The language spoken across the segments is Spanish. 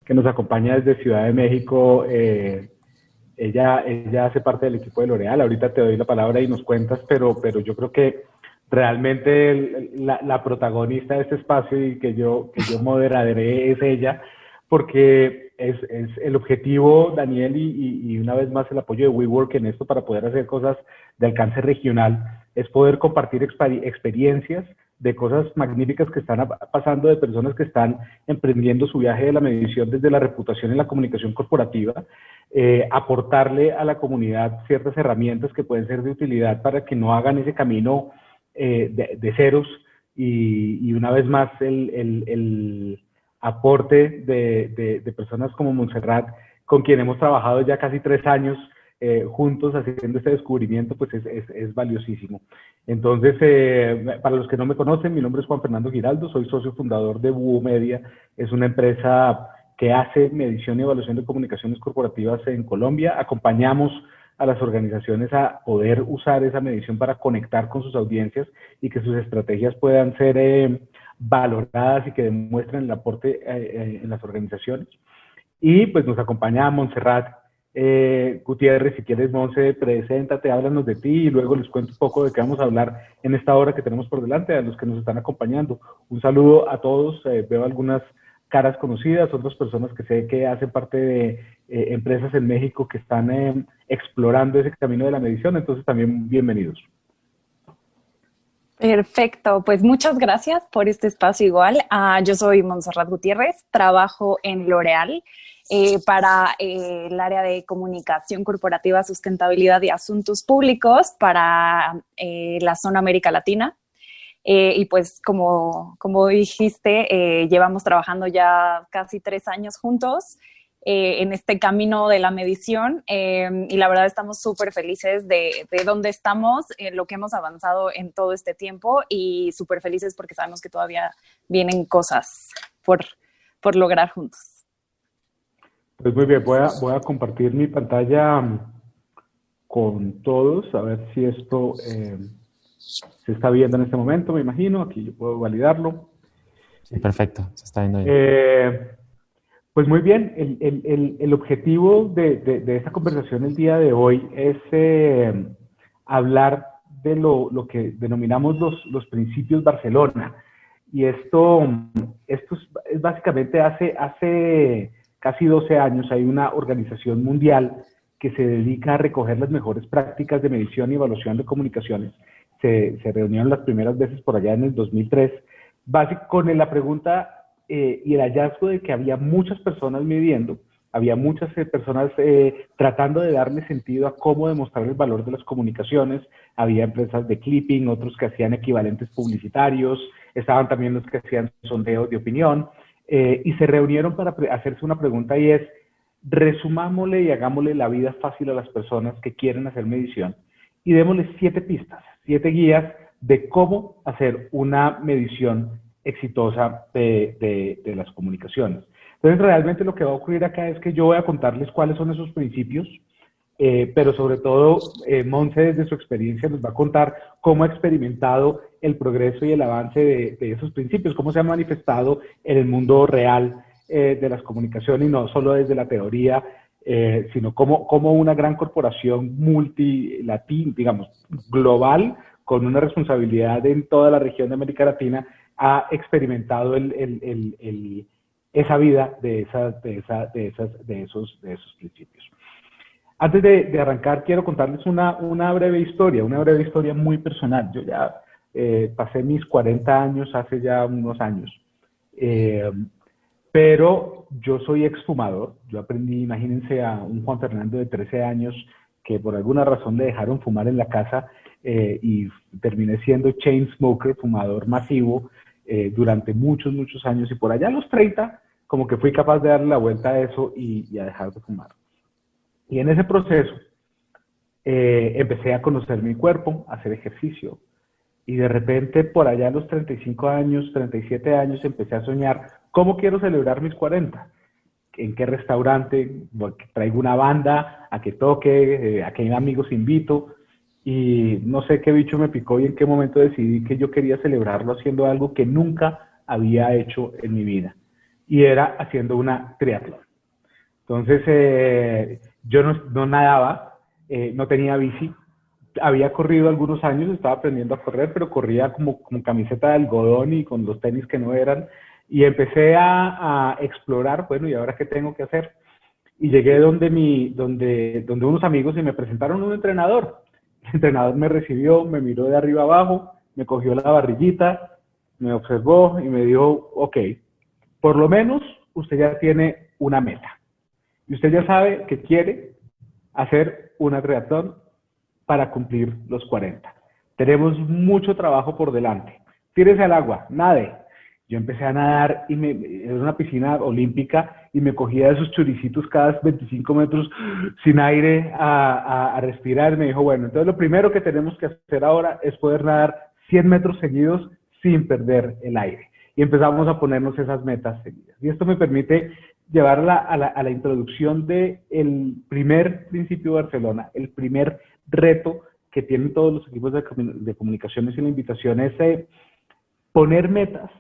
que nos acompaña desde Ciudad de México. Ella hace parte del equipo de L'Oréal. Ahorita te doy la palabra y nos cuentas, pero yo creo que realmente la protagonista de este espacio y que yo moderaré es ella, porque es el objetivo, Daniel, y una vez más el apoyo de WeWork en esto para poder hacer cosas de alcance regional, es poder compartir experiencias de cosas magníficas que están pasando, de personas que están emprendiendo su viaje de la medición desde la reputación y la comunicación corporativa, aportarle a la comunidad ciertas herramientas que pueden ser de utilidad para que no hagan ese camino de ceros, y una vez más el aporte de personas como Montserrat, con quien hemos trabajado ya casi 3 años juntos haciendo este descubrimiento, pues es valiosísimo. Entonces, para los que no me conocen, mi nombre es Juan Fernando Giraldo, soy socio fundador de Búho Media. Es una empresa que hace medición y evaluación de comunicaciones corporativas en Colombia. Acompañamos a las organizaciones a poder usar esa medición para conectar con sus audiencias y que sus estrategias puedan ser valoradas y que demuestren el aporte en las organizaciones. Y pues nos acompaña Montserrat Gutiérrez. Si quieres, Monse, preséntate, háblanos de ti y luego les cuento un poco de qué vamos a hablar en esta hora que tenemos por delante, a los que nos están acompañando. Un saludo a todos. Veo algunas caras conocidas, otras personas que sé que hacen parte de empresas en México que están explorando ese camino de la medición, entonces también bienvenidos. Perfecto, pues muchas gracias por este espacio igual. Yo soy Montserrat Gutiérrez, trabajo en L'Oréal para el área de comunicación corporativa, sustentabilidad y asuntos públicos para la zona América Latina. Y pues como dijiste, llevamos trabajando ya casi 3 años juntos en este camino de la medición, y la verdad estamos súper felices de dónde estamos, lo que hemos avanzado en todo este tiempo, y súper felices porque sabemos que todavía vienen cosas por lograr juntos. Pues muy bien, voy a compartir mi pantalla con todos, a ver si esto se está viendo en este momento, me imagino. Aquí yo puedo validarlo. Sí, perfecto, se está viendo bien. Pues muy bien, el objetivo de esta conversación el día de hoy es hablar de lo que denominamos los principios Barcelona. Y esto es básicamente hace casi 12 años hay una organización mundial que se dedica a recoger las mejores prácticas de medición y evaluación de comunicaciones. Se reunieron las primeras veces por allá en el 2003, con la pregunta y el hallazgo de que había muchas personas midiendo, había muchas personas tratando de darle sentido a cómo demostrar el valor de las comunicaciones. Había empresas de clipping, otros que hacían equivalentes publicitarios, estaban también los que hacían sondeos de opinión, y se reunieron para hacerse una pregunta, y es: resumámosle y hagámosle la vida fácil a las personas que quieren hacer medición y démosles 7 pistas, 7 guías de cómo hacer una medición exitosa de las comunicaciones. Entonces, realmente lo que va a ocurrir acá es que yo voy a contarles cuáles son esos principios, pero sobre todo, Monse, desde su experiencia, nos va a contar cómo ha experimentado el progreso y el avance de esos principios, cómo se ha manifestado en el mundo real de las comunicaciones, y no solo desde la teoría, sino como una gran corporación multilatina, digamos, global, con una responsabilidad en toda la región de América Latina, ha experimentado esa vida de esos principios. Antes de arrancar, quiero contarles una breve historia muy personal. Yo ya pasé mis 40 años hace ya unos años, pero yo soy exfumador. Yo aprendí, imagínense, a un Juan Fernando de 13 años que por alguna razón le dejaron fumar en la casa, y terminé siendo chain smoker, fumador masivo, durante muchos años, y por allá a los 30 como que fui capaz de darle la vuelta a eso y a dejar de fumar. Y en ese proceso empecé a conocer mi cuerpo, a hacer ejercicio, y de repente por allá a los 35 años, 37 años, empecé a soñar cómo quiero celebrar mis 40, en qué restaurante, traigo una banda, a qué toque, a qué amigos invito. Y no sé qué bicho me picó y en qué momento decidí que yo quería celebrarlo haciendo algo que nunca había hecho en mi vida. y era haciendo una triatlón. Entonces, yo no nadaba, no tenía bici, había corrido algunos años, estaba aprendiendo a correr, pero corría como camiseta de algodón y con los tenis que no eran, y empecé a explorar, bueno, ¿y ahora qué tengo que hacer? Y llegué donde unos amigos y me presentaron un entrenador. El entrenador me recibió, me miró de arriba abajo, me cogió la barriguita, me observó y me dijo, ok, por lo menos usted ya tiene una meta. Y usted ya sabe que quiere hacer una triatlón para cumplir los 40. Tenemos mucho trabajo por delante. Tírese al agua, nade. Yo empecé a nadar y era una piscina olímpica y me cogía de esos choricitos cada 25 metros sin aire a respirar. Me dijo, bueno, entonces lo primero que tenemos que hacer ahora es poder nadar 100 metros seguidos sin perder el aire. Y empezamos a ponernos esas metas seguidas. Y esto me permite llevarla a la introducción del primer principio de Barcelona, el primer reto que tienen todos los equipos de comunicaciones, y la invitación es poner metas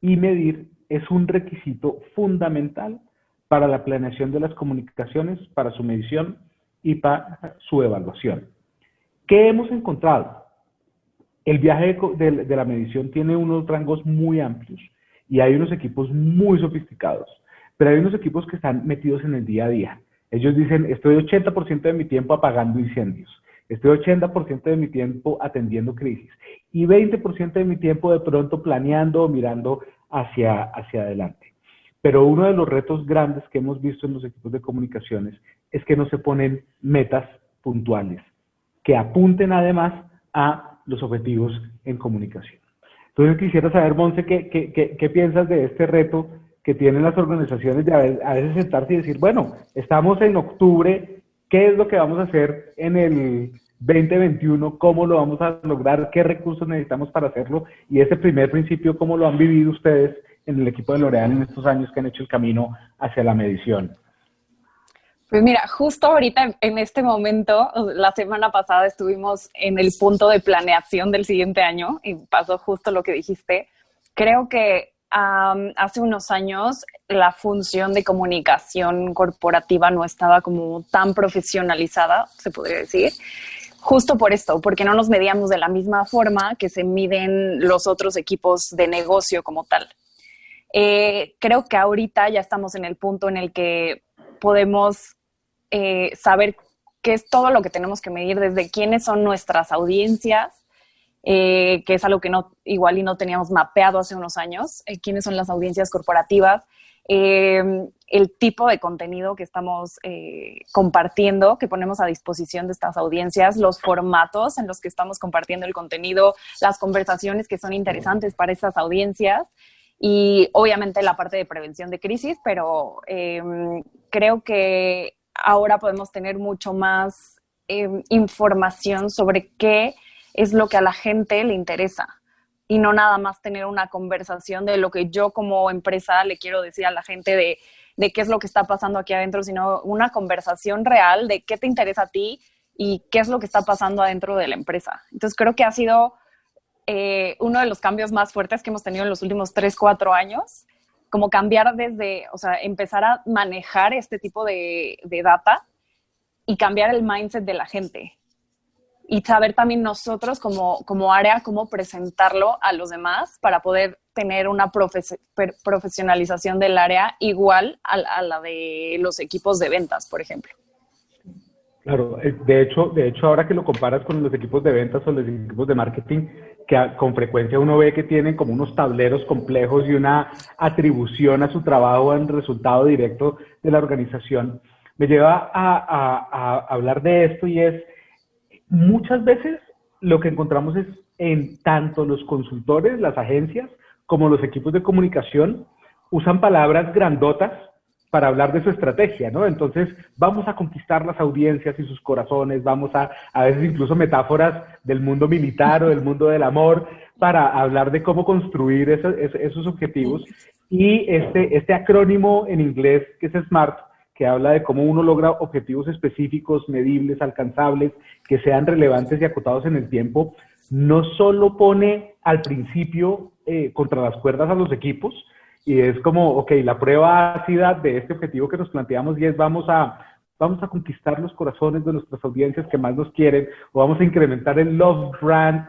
y medir es un requisito fundamental para la planeación de las comunicaciones, para su medición y para su evaluación. ¿Qué hemos encontrado? El viaje de la medición tiene unos rangos muy amplios y hay unos equipos muy sofisticados, pero hay unos equipos que están metidos en el día a día. Ellos dicen, estoy 80% de mi tiempo apagando incendios, estoy 80% de mi tiempo atendiendo crisis y 20% de mi tiempo de pronto planeando o mirando hacia adelante. Pero uno de los retos grandes que hemos visto en los equipos de comunicaciones es que no se ponen metas puntuales, que apunten además a los objetivos en comunicación. Entonces quisiera saber, Monse, ¿qué piensas de este reto que tienen las organizaciones de a veces sentarse y decir, bueno, estamos en octubre, ¿qué es lo que vamos a hacer en el 2021? ¿Cómo lo vamos a lograr? ¿Qué recursos necesitamos para hacerlo? Y ese primer principio, ¿cómo lo han vivido ustedes en el equipo de L'Oréal en estos años que han hecho el camino hacia la medición? Pues mira, justo ahorita en este momento, la semana pasada estuvimos en el punto de planeación del siguiente año y pasó justo lo que dijiste. Creo que hace unos años la función de comunicación corporativa no estaba como tan profesionalizada, se podría decir, justo por esto, porque no nos medíamos de la misma forma que se miden los otros equipos de negocio como tal. Creo que ahorita ya estamos en el punto en el que podemos saber qué es todo lo que tenemos que medir, desde quiénes son nuestras audiencias, que es algo que igual y no teníamos mapeado hace unos años, quiénes son las audiencias corporativas, el tipo de contenido que estamos compartiendo, que ponemos a disposición de estas audiencias, los formatos en los que estamos compartiendo el contenido, las conversaciones que son interesantes para estas audiencias y obviamente la parte de prevención de crisis, pero creo que ahora podemos tener mucho más información sobre qué es lo que a la gente le interesa y no nada más tener una conversación de lo que yo como empresa le quiero decir a la gente de qué es lo que está pasando aquí adentro, sino una conversación real de qué te interesa a ti y qué es lo que está pasando adentro de la empresa. Entonces creo que ha sido uno de los cambios más fuertes que hemos tenido en los últimos 3-4 años, como cambiar empezar a manejar este tipo de data y cambiar el mindset de la gente. Y saber también nosotros como área cómo presentarlo a los demás para poder tener una profesionalización del área igual a la de los equipos de ventas, por ejemplo. Claro, de hecho ahora que lo comparas con los equipos de ventas o los equipos de marketing, que con frecuencia uno ve que tienen como unos tableros complejos y una atribución a su trabajo en resultado directo de la organización, me lleva a hablar de esto, y es muchas veces lo que encontramos es en tanto los consultores, las agencias, como los equipos de comunicación usan palabras grandotas para hablar de su estrategia, ¿no? Entonces, vamos a conquistar las audiencias y sus corazones, vamos a veces incluso metáforas del mundo militar o del mundo del amor para hablar de cómo construir esos objetivos. Y este acrónimo en inglés, que es SMART, que habla de cómo uno logra objetivos específicos, medibles, alcanzables, que sean relevantes y acotados en el tiempo, no solo pone al principio contra las cuerdas a los equipos y es como, ok, la prueba ácida de este objetivo que nos planteamos y es vamos a conquistar los corazones de nuestras audiencias que más nos quieren, o vamos a incrementar el love brand.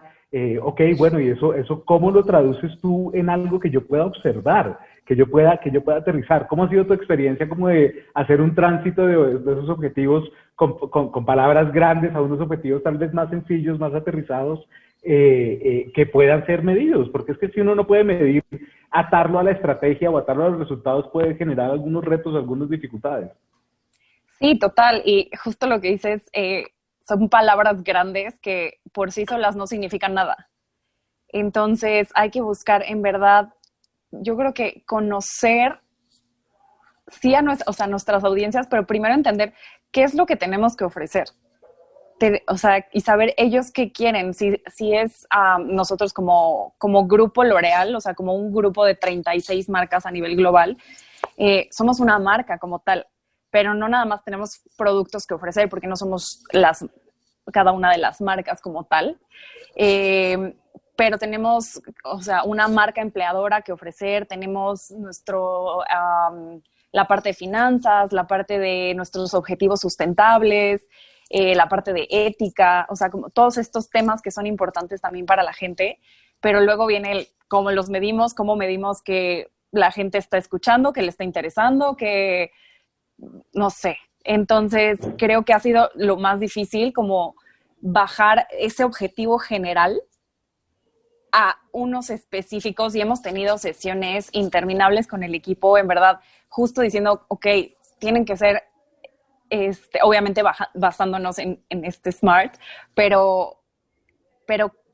Ok, bueno, y eso ¿cómo lo traduces tú en algo que yo pueda observar, que yo pueda aterrizar? ¿Cómo ha sido tu experiencia como de hacer un tránsito de esos objetivos con palabras grandes a unos objetivos tal vez más sencillos, más aterrizados, que puedan ser medidos? Porque es que si uno no puede medir, atarlo a la estrategia o atarlo a los resultados puede generar algunos retos, algunas dificultades. Sí, total. Y justo lo que dices, son palabras grandes que por sí solas no significan nada. Entonces hay que buscar, en verdad, yo creo que conocer sí a nuestras audiencias, pero primero entender qué es lo que tenemos que ofrecer. Y saber ellos qué quieren. Si es nosotros como grupo L'Oréal, o sea, como un grupo de 36 marcas a nivel global, somos una marca como tal. Pero no nada más tenemos productos que ofrecer porque no somos cada una de las marcas como tal, pero tenemos, o sea, una marca empleadora que ofrecer, tenemos la parte de finanzas, la parte de nuestros objetivos sustentables, la parte de ética, o sea, como todos estos temas que son importantes también para la gente, pero luego viene cómo los medimos, cómo medimos que la gente está escuchando, que le está interesando, que no sé. Entonces, creo que ha sido lo más difícil, como bajar ese objetivo general a unos específicos, y hemos tenido sesiones interminables con el equipo, en verdad, justo diciendo, ok, tienen que ser, obviamente basándonos en este SMART, pero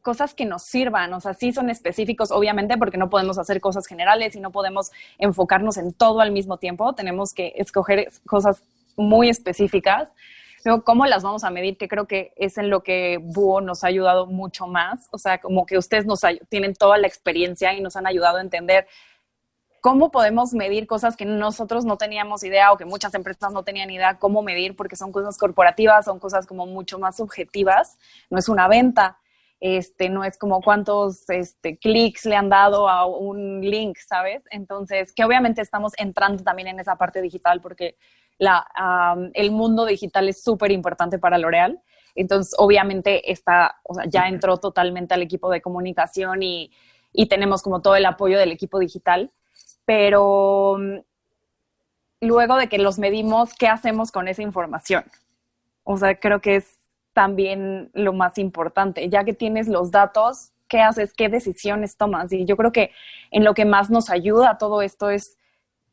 cosas que nos sirvan, o sea, sí son específicos, obviamente, porque no podemos hacer cosas generales y no podemos enfocarnos en todo al mismo tiempo, tenemos que escoger cosas muy específicas. Luego, ¿cómo las vamos a medir? Que creo que es en lo que Búho nos ha ayudado mucho más, o sea, como que ustedes tienen toda la experiencia y nos han ayudado a entender cómo podemos medir cosas que nosotros no teníamos idea o que muchas empresas no tenían idea cómo medir, porque son cosas corporativas, son cosas como mucho más subjetivas, no es una venta. No es como cuántos clics le han dado a un link, ¿sabes? Entonces, que obviamente estamos entrando también en esa parte digital porque el mundo digital es súper importante para L'Oréal. Entonces, obviamente ya entró totalmente al equipo de comunicación y tenemos como todo el apoyo del equipo digital. Pero luego de que los medimos, ¿qué hacemos con esa información? O sea, creo que es también lo más importante. Ya que tienes los datos, ¿qué haces? ¿Qué decisiones tomas? Y yo creo que en lo que más nos ayuda a todo esto es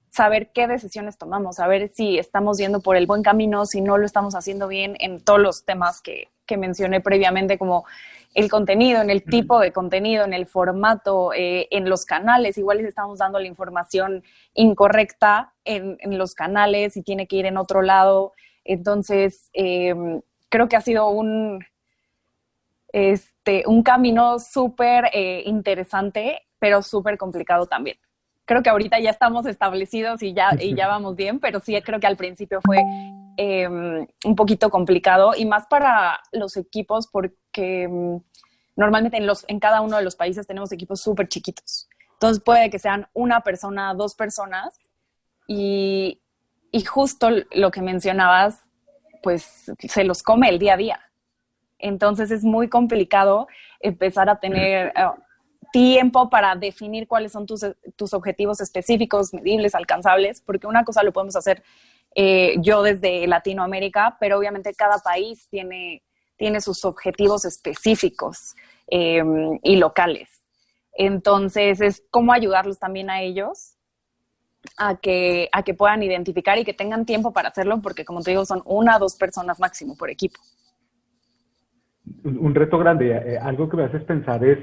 saber qué decisiones tomamos, saber si estamos yendo por el buen camino, si no lo estamos haciendo bien en todos los temas que mencioné previamente, como el contenido, en el tipo de contenido, en el formato, en los canales. Igual les estamos dando la información incorrecta en los canales y tiene que ir en otro lado. Entonces, creo que ha sido un camino súper interesante, pero súper complicado también. Creo que ahorita ya estamos establecidos y ya vamos bien, pero sí creo que al principio fue un poquito complicado, y más para los equipos porque normalmente en cada uno de los países tenemos equipos súper chiquitos. Entonces puede que sean una persona, dos personas, y justo lo que mencionabas, pues se los come el día a día. Entonces es muy complicado empezar a tener tiempo para definir cuáles son tus objetivos específicos, medibles, alcanzables, porque una cosa lo podemos hacer yo desde Latinoamérica, pero obviamente cada país tiene sus objetivos específicos y locales. Entonces es cómo ayudarlos también a ellos a que puedan identificar y que tengan tiempo para hacerlo, porque como te digo, son 1 o 2 personas máximo por equipo. Un reto grande. Algo que me haces pensar es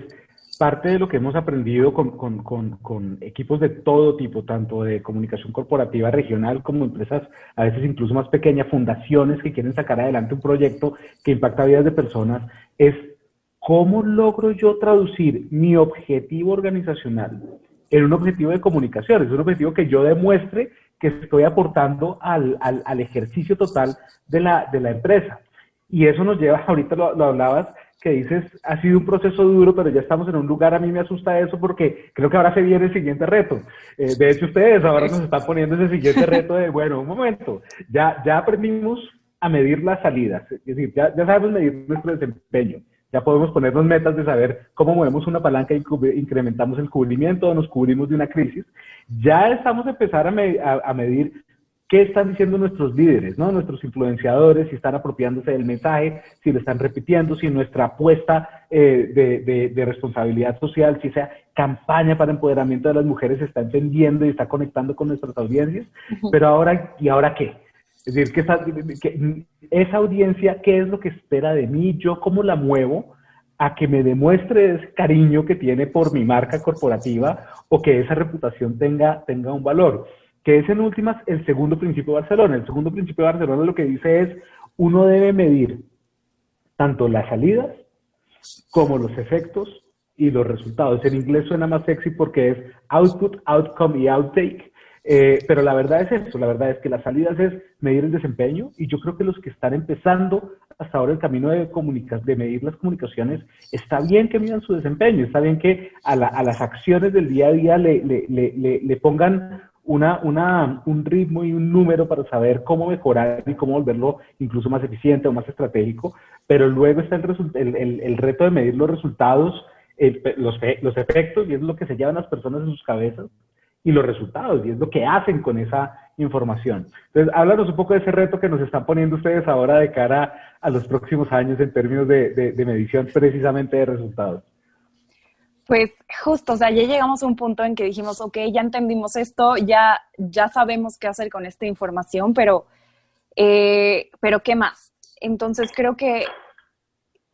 parte de lo que hemos aprendido con equipos de todo tipo, tanto de comunicación corporativa regional como empresas a veces incluso más pequeñas, fundaciones que quieren sacar adelante un proyecto que impacta vidas de personas, es cómo logro yo traducir mi objetivo organizacional en un objetivo de comunicación. Es un objetivo que yo demuestre que estoy aportando al ejercicio total de la empresa. Y eso nos lleva, ahorita lo hablabas, que dices, ha sido un proceso duro, pero ya estamos en un lugar, a mí me asusta eso porque creo que ahora se viene el siguiente reto. De hecho, ustedes ahora nos están poniendo ese siguiente reto de, bueno, un momento, ya aprendimos a medir las salidas, es decir, ya sabemos medir nuestro desempeño, ya podemos ponernos metas de saber cómo movemos una palanca e incrementamos el cubrimiento o nos cubrimos de una crisis. Ya estamos empezando a medir qué están diciendo nuestros líderes, ¿no? Nuestros influenciadores, si están apropiándose del mensaje, si lo están repitiendo, si nuestra apuesta de responsabilidad social, si esa campaña para empoderamiento de las mujeres está entendiendo y está conectando con nuestras audiencias. Pero ahora, ¿y ahora qué? Es decir, que esa audiencia, ¿qué es lo que espera de mí? ¿Yo cómo la muevo a que me demuestre ese cariño que tiene por mi marca corporativa o que esa reputación tenga un valor? Que es en últimas el segundo principio de Barcelona. El segundo principio de Barcelona lo que dice es, uno debe medir tanto las salidas como los efectos y los resultados. En inglés suena más sexy porque es output, outcome y outtake. Pero la verdad es eso, la verdad es que las salidas es medir el desempeño y yo creo que los que están empezando hasta ahora el camino de medir las comunicaciones, está bien que midan su desempeño, está bien que a las acciones del día a día le pongan un ritmo y un número para saber cómo mejorar y cómo volverlo incluso más eficiente o más estratégico, pero luego está el reto de medir los resultados, los efectos, y es lo que se llevan las personas en sus cabezas, y los resultados, y es lo que hacen con esa información. Entonces, háblanos un poco de ese reto que nos están poniendo ustedes ahora de cara a los próximos años en términos de medición precisamente de resultados. Pues justo, o sea, ya llegamos a un punto en que dijimos, ok, ya entendimos esto, ya sabemos qué hacer con esta información, pero ¿qué más? Entonces creo que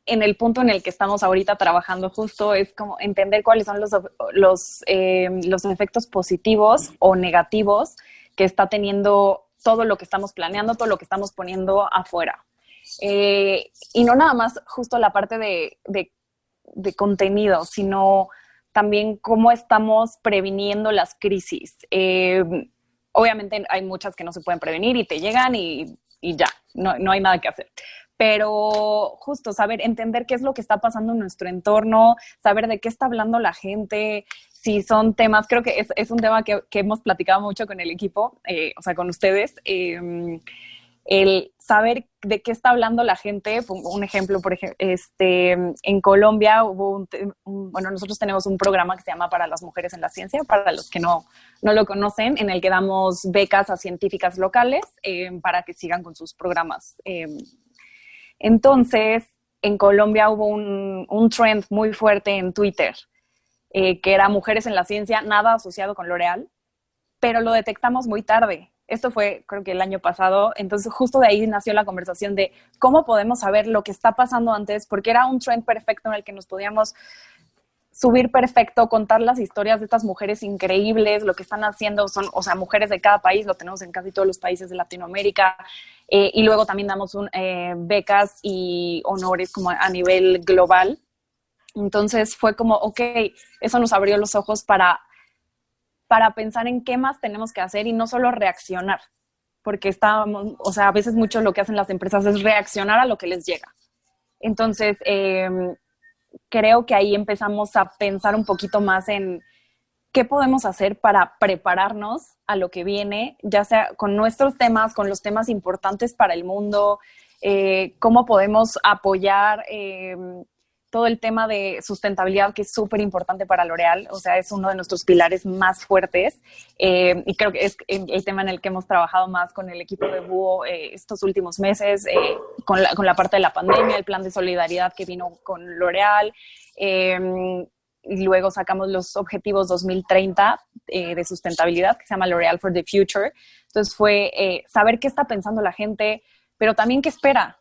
en el punto en el que estamos ahorita trabajando justo es como entender cuáles son los efectos positivos o negativos que está teniendo todo lo que estamos planeando, todo lo que estamos poniendo afuera. Y no nada más justo la parte de contenido, sino también cómo estamos previniendo las crisis. Obviamente hay muchas que no se pueden prevenir y te llegan y ya, no hay nada que hacer. Pero justo entender qué es lo que está pasando en nuestro entorno, saber de qué está hablando la gente, si son temas, creo que es un tema que hemos platicado mucho con el equipo, o sea, con ustedes, el saber de qué está hablando la gente. Un ejemplo, por ejemplo, en Colombia hubo bueno, nosotros tenemos un programa que se llama Para las Mujeres en la Ciencia, para los que no lo conocen, en el que damos becas a científicas locales para que sigan con sus programas. Entonces, en Colombia hubo un trend muy fuerte en Twitter, que era Mujeres en la Ciencia, nada asociado con L'Oréal, pero lo detectamos muy tarde. Esto fue, creo que el año pasado. Entonces, justo de ahí nació la conversación de cómo podemos saber lo que está pasando antes, porque era un trend perfecto en el que nos podíamos subir perfecto, contar las historias de estas mujeres increíbles, lo que están haciendo son, o sea, mujeres de cada país, lo tenemos en casi todos los países de Latinoamérica, y luego también damos becas y honores como a nivel global. Entonces fue como, ok, eso nos abrió los ojos para pensar en qué más tenemos que hacer y no solo reaccionar, porque estábamos, o sea, a veces mucho lo que hacen las empresas es reaccionar a lo que les llega. Entonces, creo que ahí empezamos a pensar un poquito más en qué podemos hacer para prepararnos a lo que viene, ya sea con nuestros temas, con los temas importantes para el mundo, cómo podemos apoyar todo el tema de sustentabilidad, que es súper importante para L'Oréal. O sea, es uno de nuestros pilares más fuertes, y creo que es el tema en el que hemos trabajado más con el equipo de Búho estos últimos meses, con la parte de la pandemia, el plan de solidaridad que vino con L'Oréal, y luego sacamos los objetivos 2030 de sustentabilidad, que se llama L'Oréal for the Future. Entonces fue saber qué está pensando la gente, pero también qué espera.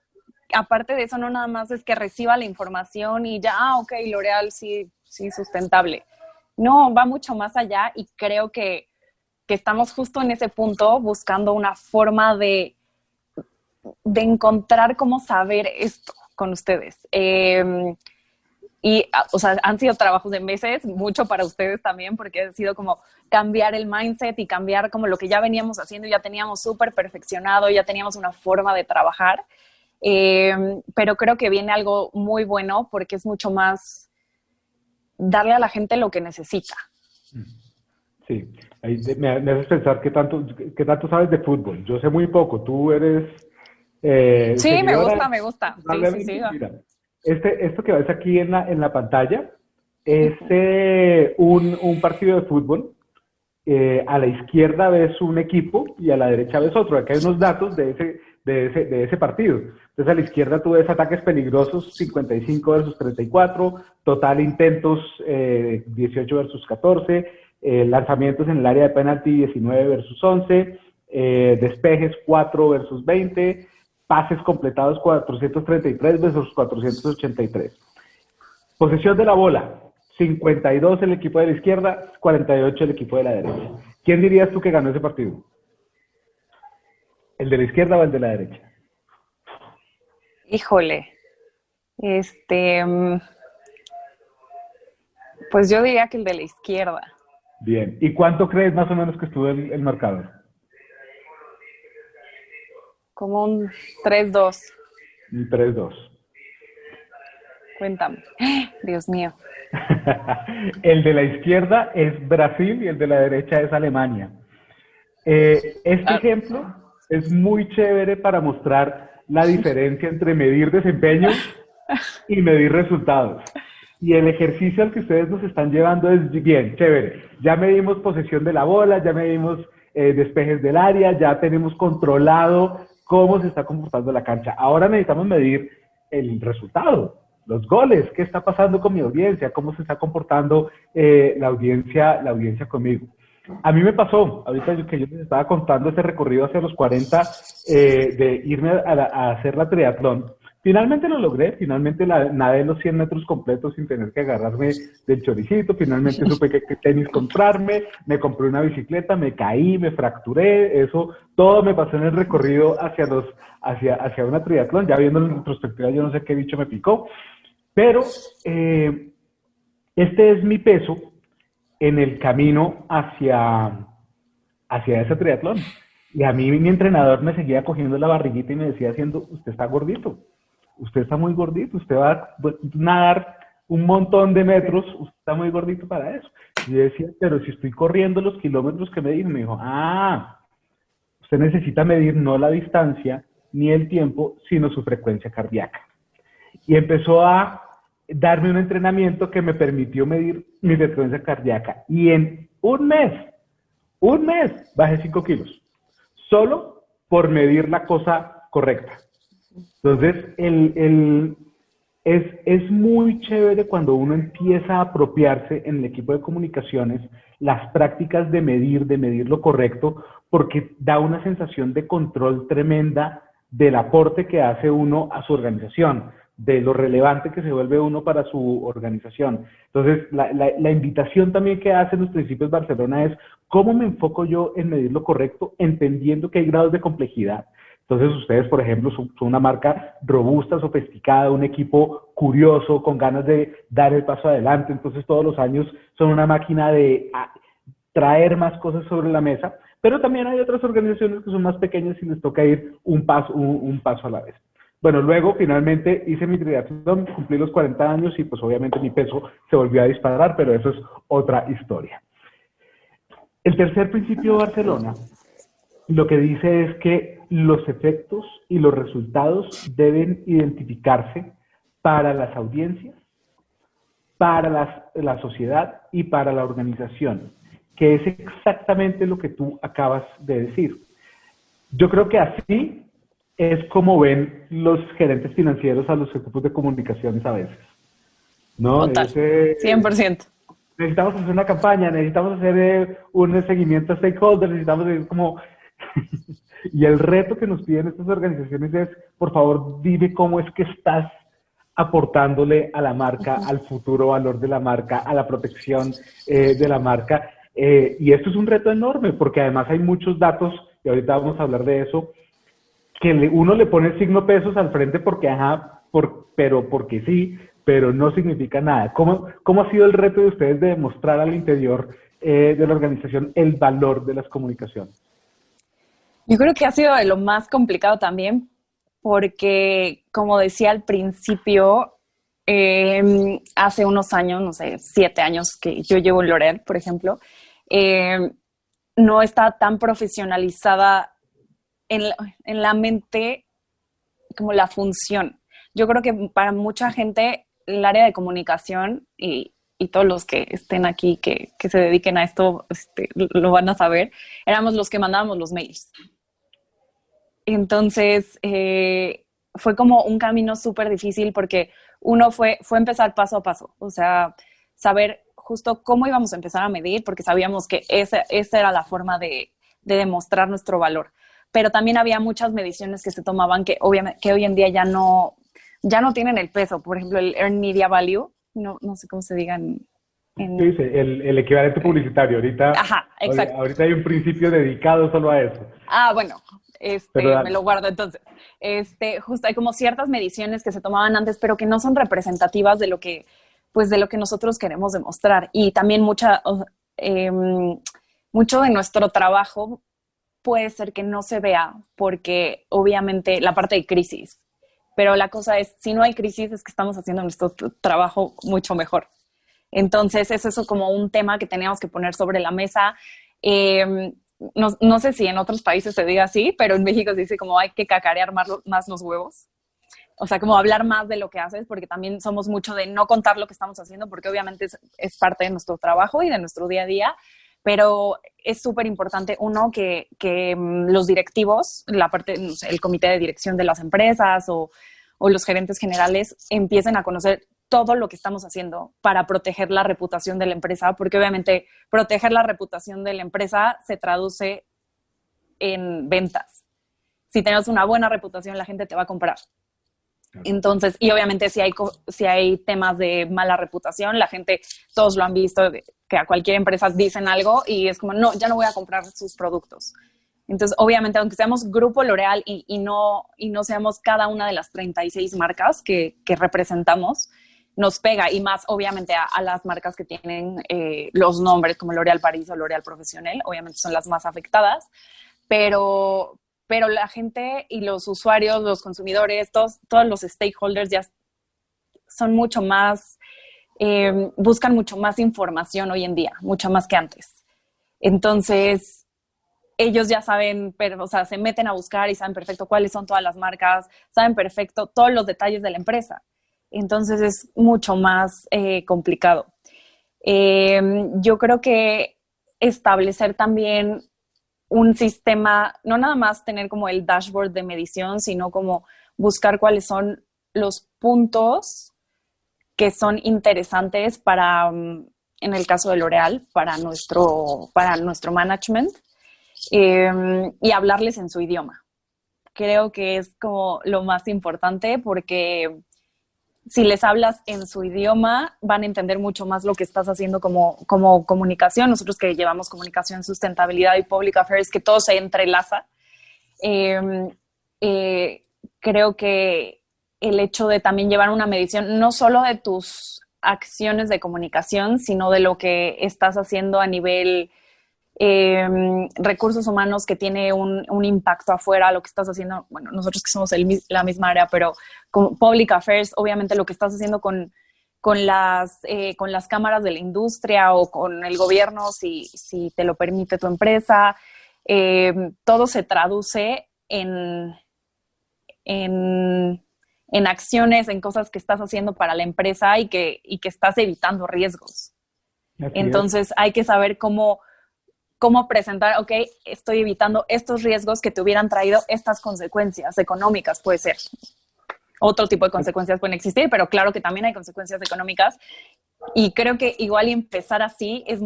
Aparte de eso, no nada más es que reciba la información y ya, ok, L'Oréal sí, sustentable. No, va mucho más allá, y creo que estamos justo en ese punto buscando una forma de encontrar cómo saber esto con ustedes. Y, o sea, han sido trabajos de meses, mucho para ustedes también, porque ha sido como cambiar el mindset y cambiar como lo que ya veníamos haciendo, ya teníamos súper perfeccionado, ya teníamos una forma de trabajar. pero creo que viene algo muy bueno porque es mucho más darle a la gente lo que necesita. Sí, ahí me haces pensar qué tanto sabes de fútbol. Yo sé muy poco, tú eres sí, seguidora. Me gusta. Sí. Mira, esto que ves aquí en la pantalla es un partido de fútbol. A la izquierda ves un equipo y a la derecha ves otro. Acá hay unos datos de ese partido. Entonces a la izquierda tú ves ataques peligrosos, 55 versus 34, total intentos 18 versus 14, lanzamientos en el área de penalti 19 versus 11, despejes 4 versus 20, pases completados 433 versus 483. Posesión de la bola, 52 el equipo de la izquierda, 48 el equipo de la derecha. ¿Quién dirías tú que ganó ese partido? ¿El de la izquierda o el de la derecha? Híjole, pues yo diría que el de la izquierda. Bien, ¿y cuánto crees más o menos que estuvo el marcador? Como un 3-2. Un 3-2. Cuéntame. Dios mío. El de la izquierda es Brasil y el de la derecha es Alemania. Este ejemplo es muy chévere para mostrar la diferencia entre medir desempeño y medir resultados. Y el ejercicio al que ustedes nos están llevando es bien, chévere. Ya medimos posesión de la bola, ya medimos despejes del área, ya tenemos controlado cómo se está comportando la cancha. Ahora necesitamos medir el resultado, los goles, qué está pasando con mi audiencia, cómo se está comportando la audiencia conmigo. A mí me pasó, ahorita que yo les estaba contando ese recorrido hacia los 40, de irme a hacer la triatlón. Finalmente lo logré, finalmente nadé los 100 metros completos sin tener que agarrarme del choricito, finalmente supe qué tenis comprarme, me compré una bicicleta, me caí, me fracturé, eso, todo me pasó en el recorrido hacia una triatlón, ya viendo en retrospectiva yo no sé qué bicho me picó, pero este es mi peso en el camino hacia ese triatlón. Y a mí mi entrenador me seguía cogiendo la barriguita y me decía usted está gordito, usted está muy gordito, usted va a nadar un montón de metros, usted está muy gordito para eso. Y yo decía, pero si estoy corriendo los kilómetros que me dijo, usted necesita medir no la distancia ni el tiempo, sino su frecuencia cardíaca. Y empezó a darme un entrenamiento que me permitió medir mi frecuencia cardíaca. Y en un mes, bajé 5 kilos. Solo por medir la cosa correcta. Entonces, es muy chévere cuando uno empieza a apropiarse en el equipo de comunicaciones las prácticas de medir lo correcto, porque da una sensación de control tremenda del aporte que hace uno a su organización, de lo relevante que se vuelve uno para su organización. Entonces, la invitación también que hacen los Principios Barcelona es cómo me enfoco yo en medir lo correcto, entendiendo que hay grados de complejidad. Entonces, ustedes, por ejemplo, son una marca robusta, sofisticada, un equipo curioso, con ganas de dar el paso adelante. Entonces, todos los años son una máquina de traer más cosas sobre la mesa, pero también hay otras organizaciones que son más pequeñas y les toca ir un paso a la vez. Bueno, luego finalmente hice mi triatlón, cumplí los 40 años y pues obviamente mi peso se volvió a disparar, pero eso es otra historia. El tercer principio de Barcelona lo que dice es que los efectos y los resultados deben identificarse para las audiencias, para la sociedad y para la organización, que es exactamente lo que tú acabas de decir. Yo creo que así es como ven los gerentes financieros a los equipos de comunicaciones a veces, ¿no? Total, 100%. Necesitamos hacer una campaña, necesitamos hacer un seguimiento a stakeholders, necesitamos hacer como... Y el reto que nos piden estas organizaciones es, por favor, dime cómo es que estás aportándole a la marca, al futuro valor de la marca, a la protección de la marca. Y esto es un reto enorme, porque además hay muchos datos, y ahorita vamos a hablar de eso, que uno le pone el signo pesos al frente porque, pero porque sí, pero no significa nada. ¿Cómo ha sido el reto de ustedes de demostrar al interior de la organización el valor de las comunicaciones? Yo creo que ha sido de lo más complicado también, porque, como decía al principio, hace unos años, no sé, 7 años que yo llevo en L'Oréal, por ejemplo, no está tan profesionalizada en la mente como la función. Yo creo que para mucha gente el área de comunicación y todos los que estén aquí que se dediquen a esto lo van a saber, éramos los que mandábamos los mails. Entonces fue como un camino súper difícil porque uno fue empezar paso a paso, o sea, saber justo cómo íbamos a empezar a medir, porque sabíamos que esa era la forma de demostrar nuestro valor. Pero también había muchas mediciones que se tomaban que hoy en día ya no tienen el peso. Por ejemplo, el Earned Media Value, no sé cómo se diga en sí, el equivalente publicitario. Ajá, exacto. Ahorita hay un principio dedicado solo a eso. Bueno, me lo guardo entonces. Justo hay como ciertas mediciones que se tomaban antes, pero que no son representativas de lo que nosotros queremos demostrar. Y también mucho de nuestro trabajo puede ser que no se vea porque obviamente la parte de crisis, pero la cosa es, si no hay crisis es que estamos haciendo nuestro trabajo mucho mejor. Entonces es eso como un tema que teníamos que poner sobre la mesa. No sé si en otros países se diga así, pero en México se dice como hay que cacarear más los huevos. O sea, como hablar más de lo que haces, porque también somos mucho de no contar lo que estamos haciendo, porque obviamente es parte de nuestro trabajo y de nuestro día a día, pero es súper importante, uno, que los directivos, no sé, el comité de dirección de las empresas o los gerentes generales empiecen a conocer todo lo que estamos haciendo para proteger la reputación de la empresa, porque obviamente proteger la reputación de la empresa se traduce en ventas. Si tenemos una buena reputación, la gente te va a comprar. Entonces, y obviamente si hay temas de mala reputación, la gente, todos lo han visto, que a cualquier empresa dicen algo y es como, no, ya no voy a comprar sus productos. Entonces, obviamente, aunque seamos Grupo L'Oréal y no seamos cada una de las 36 marcas que representamos, nos pega, y más obviamente a las marcas que tienen los nombres como L'Oréal Paris o L'Oréal Professionnel, obviamente son las más afectadas, pero la gente y los usuarios, los consumidores, todos los stakeholders ya son mucho más, buscan mucho más información hoy en día, mucho más que antes. Entonces, ellos ya saben, o sea, se meten a buscar y saben perfecto cuáles son todas las marcas, saben perfecto todos los detalles de la empresa. Entonces, es mucho más complicado. Yo creo que establecer también un sistema, no nada más tener como el dashboard de medición, sino como buscar cuáles son los puntos que son interesantes para, en el caso de L'Oréal, para nuestro management, y hablarles en su idioma. Creo que es como lo más importante, porque si les hablas en su idioma, van a entender mucho más lo que estás haciendo como comunicación. Nosotros que llevamos comunicación, sustentabilidad y public affairs, que todo se entrelaza. Creo que el hecho de también llevar una medición, no solo de tus acciones de comunicación, sino de lo que estás haciendo a nivel recursos humanos, que tiene un impacto afuera, lo que estás haciendo, bueno, nosotros que somos la misma área, pero con public affairs, obviamente lo que estás haciendo con las cámaras de la industria o con el gobierno, si te lo permite tu empresa, todo se traduce en acciones, en cosas que estás haciendo para la empresa y que estás evitando riesgos. Entonces hay que saber cómo presentar, ok, estoy evitando estos riesgos que te hubieran traído estas consecuencias económicas, puede ser. Otro tipo de consecuencias pueden existir, pero claro que también hay consecuencias económicas. Y creo que igual empezar así es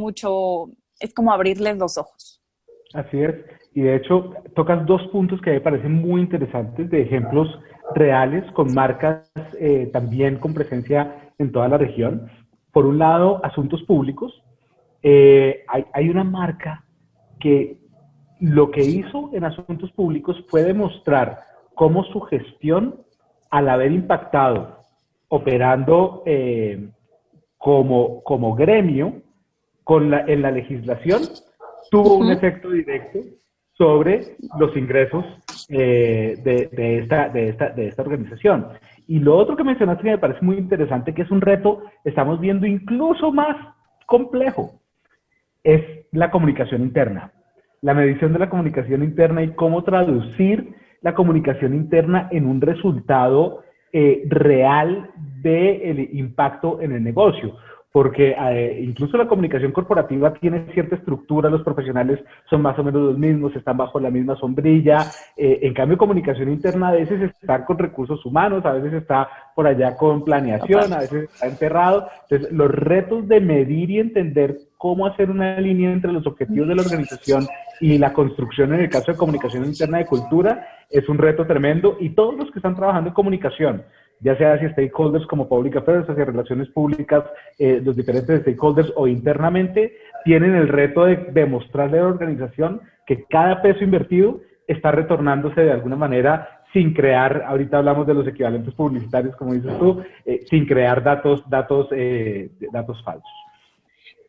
como abrirles los ojos. Así es. Y de hecho, tocas dos puntos que me parecen muy interesantes, de ejemplos reales con marcas también con presencia en toda la región. Por un lado, asuntos públicos. Hay una marca que lo que hizo en asuntos públicos fue demostrar cómo su gestión, al haber impactado operando como gremio en la legislación, tuvo un efecto directo sobre los ingresos de esta organización. Y lo otro que mencionaste que me parece muy interesante, que es un reto, estamos viendo incluso más complejo, es la comunicación interna. La medición de la comunicación interna y cómo traducir la comunicación interna en un resultado real del impacto en el negocio. Porque incluso la comunicación corporativa tiene cierta estructura, los profesionales son más o menos los mismos, están bajo la misma sombrilla. En cambio, comunicación interna a veces está con recursos humanos, a veces está por allá con planeación, a veces está enterrado. Entonces, los retos de medir y entender cómo hacer una línea entre los objetivos de la organización y la construcción, en el caso de comunicación interna de cultura, es un reto tremendo. Y todos los que están trabajando en comunicación, ya sea hacia stakeholders como Public Affairs, hacia relaciones públicas, los diferentes stakeholders o internamente, tienen el reto de demostrarle a la organización que cada peso invertido está retornándose de alguna manera sin crear, ahorita hablamos de los equivalentes publicitarios, como dices tú, sin crear datos falsos.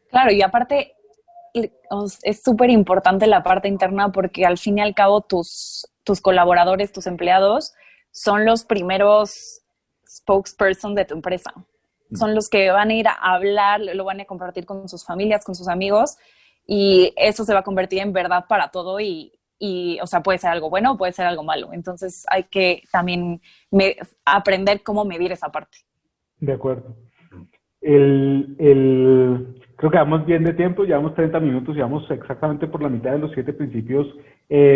Claro, y aparte es súper importante la parte interna porque al fin y al cabo tus colaboradores, tus empleados, son los primeros spokesperson de tu empresa. Son los que van a ir a hablar, lo van a compartir con sus familias, con sus amigos, y eso se va a convertir en verdad para todo y o sea, puede ser algo bueno o puede ser algo malo. Entonces hay que también aprender cómo medir esa parte. De acuerdo. Creo que vamos bien de tiempo, llevamos 30 minutos, llevamos exactamente por la mitad de los 7 principios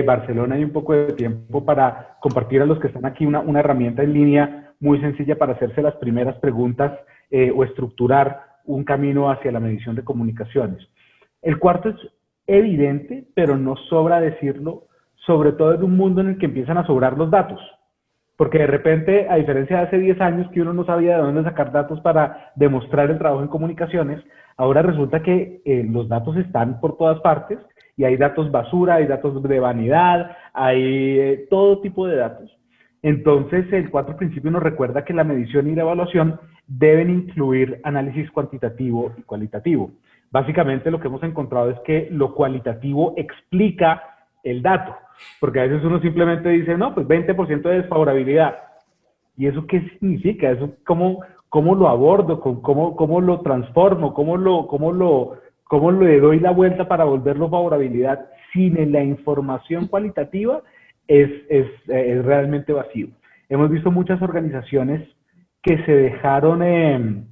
Barcelona, y un poco de tiempo para compartir a los que están aquí una herramienta en línea muy sencilla para hacerse las primeras preguntas o estructurar un camino hacia la medición de comunicaciones. El cuarto es evidente, pero no sobra decirlo, sobre todo en un mundo en el que empiezan a sobrar los datos. Porque de repente, a diferencia de hace 10 años que uno no sabía de dónde sacar datos para demostrar el trabajo en comunicaciones, ahora resulta que los datos están por todas partes y hay datos basura, hay datos de vanidad, hay todo tipo de datos. Entonces, el cuarto principio nos recuerda que la medición y la evaluación deben incluir análisis cuantitativo y cualitativo. Básicamente, lo que hemos encontrado es que lo cualitativo explica el dato, porque a veces uno simplemente dice, no, pues 20% de desfavorabilidad. ¿Y eso qué significa? ¿Eso cómo lo abordo? ¿Cómo lo transformo? ¿Cómo le doy la vuelta para volverlo favorabilidad? Sin la información cualitativa es realmente vacío. Hemos visto muchas organizaciones que se dejaron,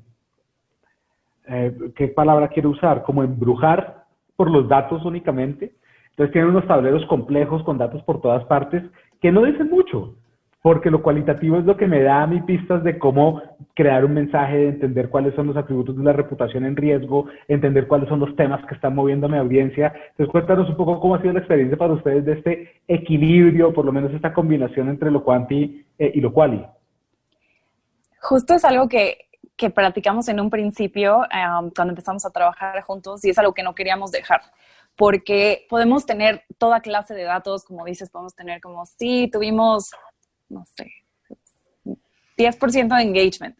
¿qué palabra quiero usar? Como embrujar por los datos únicamente. Entonces tienen unos tableros complejos con datos por todas partes que no dicen mucho, porque lo cualitativo es lo que me da a mí pistas de cómo crear un mensaje, de entender cuáles son los atributos de la reputación en riesgo, entender cuáles son los temas que están moviendo a mi audiencia. Entonces cuéntanos un poco cómo ha sido la experiencia para ustedes de este equilibrio, por lo menos esta combinación entre lo quanti y lo quali. Justo es algo que practicamos en un principio cuando empezamos a trabajar juntos, y es algo que no queríamos dejar. Porque podemos tener toda clase de datos, como dices, podemos tener como, sí, tuvimos, no sé, 10% de engagement.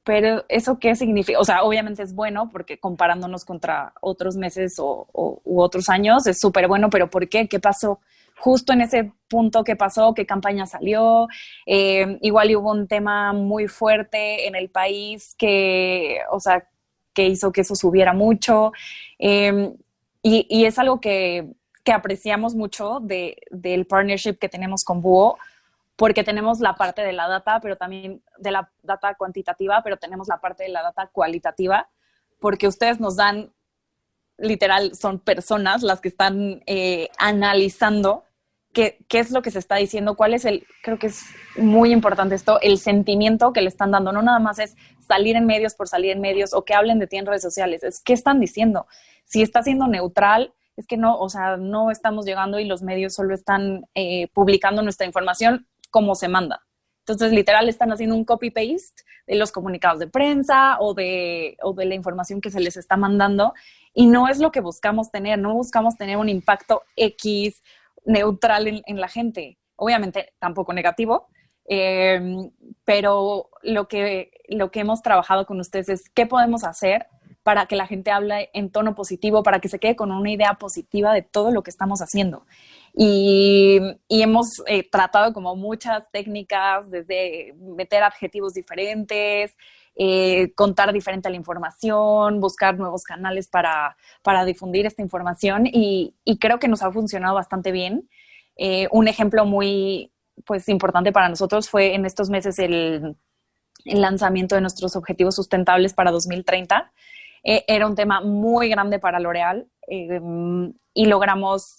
Pero ¿eso qué significa? O sea, obviamente es bueno porque comparándonos contra otros meses u otros años es súper bueno, pero ¿por qué? ¿Qué pasó? Justo en ese punto, ¿qué pasó? ¿Qué campaña salió? Igual hubo un tema muy fuerte en el país que hizo que eso subiera mucho. Y es algo que apreciamos mucho del partnership que tenemos con Búho, porque tenemos la parte de la data, pero también de la data cuantitativa, pero tenemos la parte de la data cualitativa, porque ustedes nos dan, literal, son personas las que están analizando qué es lo que se está diciendo, creo que es muy importante esto, el sentimiento que le están dando. No nada más es salir en medios por salir en medios o que hablen de ti en redes sociales, es qué están diciendo. Si está siendo neutral, es que no, o sea, no estamos llegando y los medios solo están publicando nuestra información como se manda. Entonces, literal, están haciendo un copy-paste de los comunicados de prensa o de la información que se les está mandando, y no es lo que buscamos tener. No buscamos tener un impacto X neutral en la gente. Obviamente, tampoco negativo, pero lo que hemos trabajado con ustedes es qué podemos hacer para que la gente hable en tono positivo, para que se quede con una idea positiva de todo lo que estamos haciendo. Y hemos tratado como muchas técnicas, desde meter adjetivos diferentes, contar diferente la información, buscar nuevos canales para difundir esta información y creo que nos ha funcionado bastante bien. Un ejemplo muy pues, importante para nosotros fue en estos meses el lanzamiento de nuestros objetivos sustentables para 2030. Era un tema muy grande para L'Oréal y logramos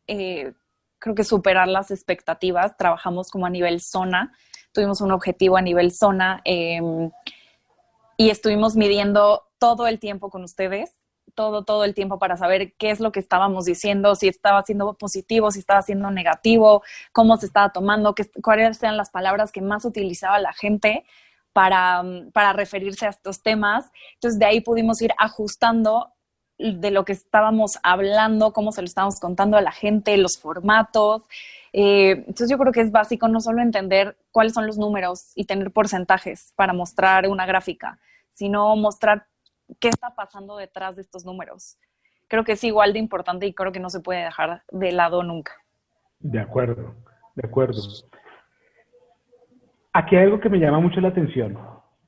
creo que superar las expectativas. Trabajamos como a nivel zona, tuvimos un objetivo a nivel zona y estuvimos midiendo todo el tiempo con ustedes, todo el tiempo para saber qué es lo que estábamos diciendo, si estaba siendo positivo, si estaba siendo negativo, cómo se estaba tomando, cuáles eran las palabras que más utilizaba la gente para referirse a estos temas. Entonces, de ahí pudimos ir ajustando de lo que estábamos hablando, cómo se lo estábamos contando a la gente, los formatos. Entonces, yo creo que es básico no solo entender cuáles son los números y tener porcentajes para mostrar una gráfica, sino mostrar qué está pasando detrás de estos números. Creo que es igual de importante y creo que no se puede dejar de lado nunca. De acuerdo, de acuerdo. Aquí hay algo que me llama mucho la atención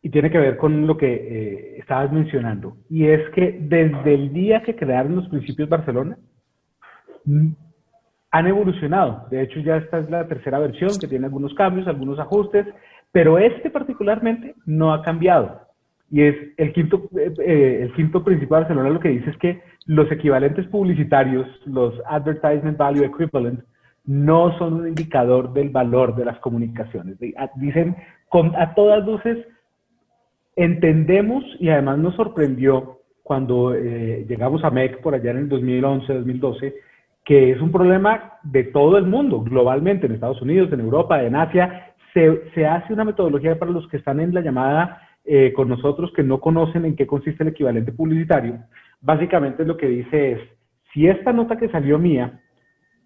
y tiene que ver con lo que estabas mencionando, y es que desde el día que crearon los Principios Barcelona, han evolucionado. De hecho, ya esta es la tercera versión que tiene algunos cambios, algunos ajustes, pero este particularmente no ha cambiado. Y es el quinto principio de Barcelona, lo que dice es que los equivalentes publicitarios, los Advertisement Value Equivalent, no son un indicador del valor de las comunicaciones. Dicen, a todas luces, entendemos, y además nos sorprendió cuando llegamos a MEC por allá en el 2011, 2012, que es un problema de todo el mundo, globalmente, en Estados Unidos, en Europa, en Asia. Se hace una metodología para los que están en la llamada con nosotros, que no conocen en qué consiste el equivalente publicitario. Básicamente lo que dice es, si esta nota que salió mía,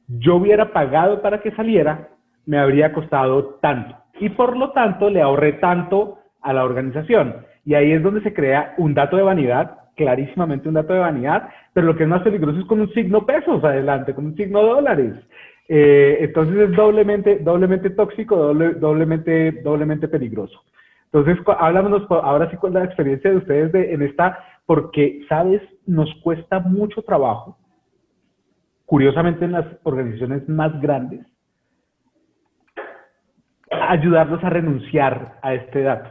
yo hubiera pagado para que saliera, me habría costado tanto. Y por lo tanto, le ahorré tanto a la organización. Y ahí es donde se crea un dato de vanidad, clarísimamente un dato de vanidad, pero lo que es más peligroso es con un signo pesos adelante, con un signo dólares. Entonces es doblemente tóxico, doblemente peligroso. Entonces, háblanos ahora sí con la experiencia de ustedes en esta, porque, ¿sabes? Nos cuesta mucho trabajo, curiosamente en las organizaciones más grandes, ayudarlos a renunciar a este dato.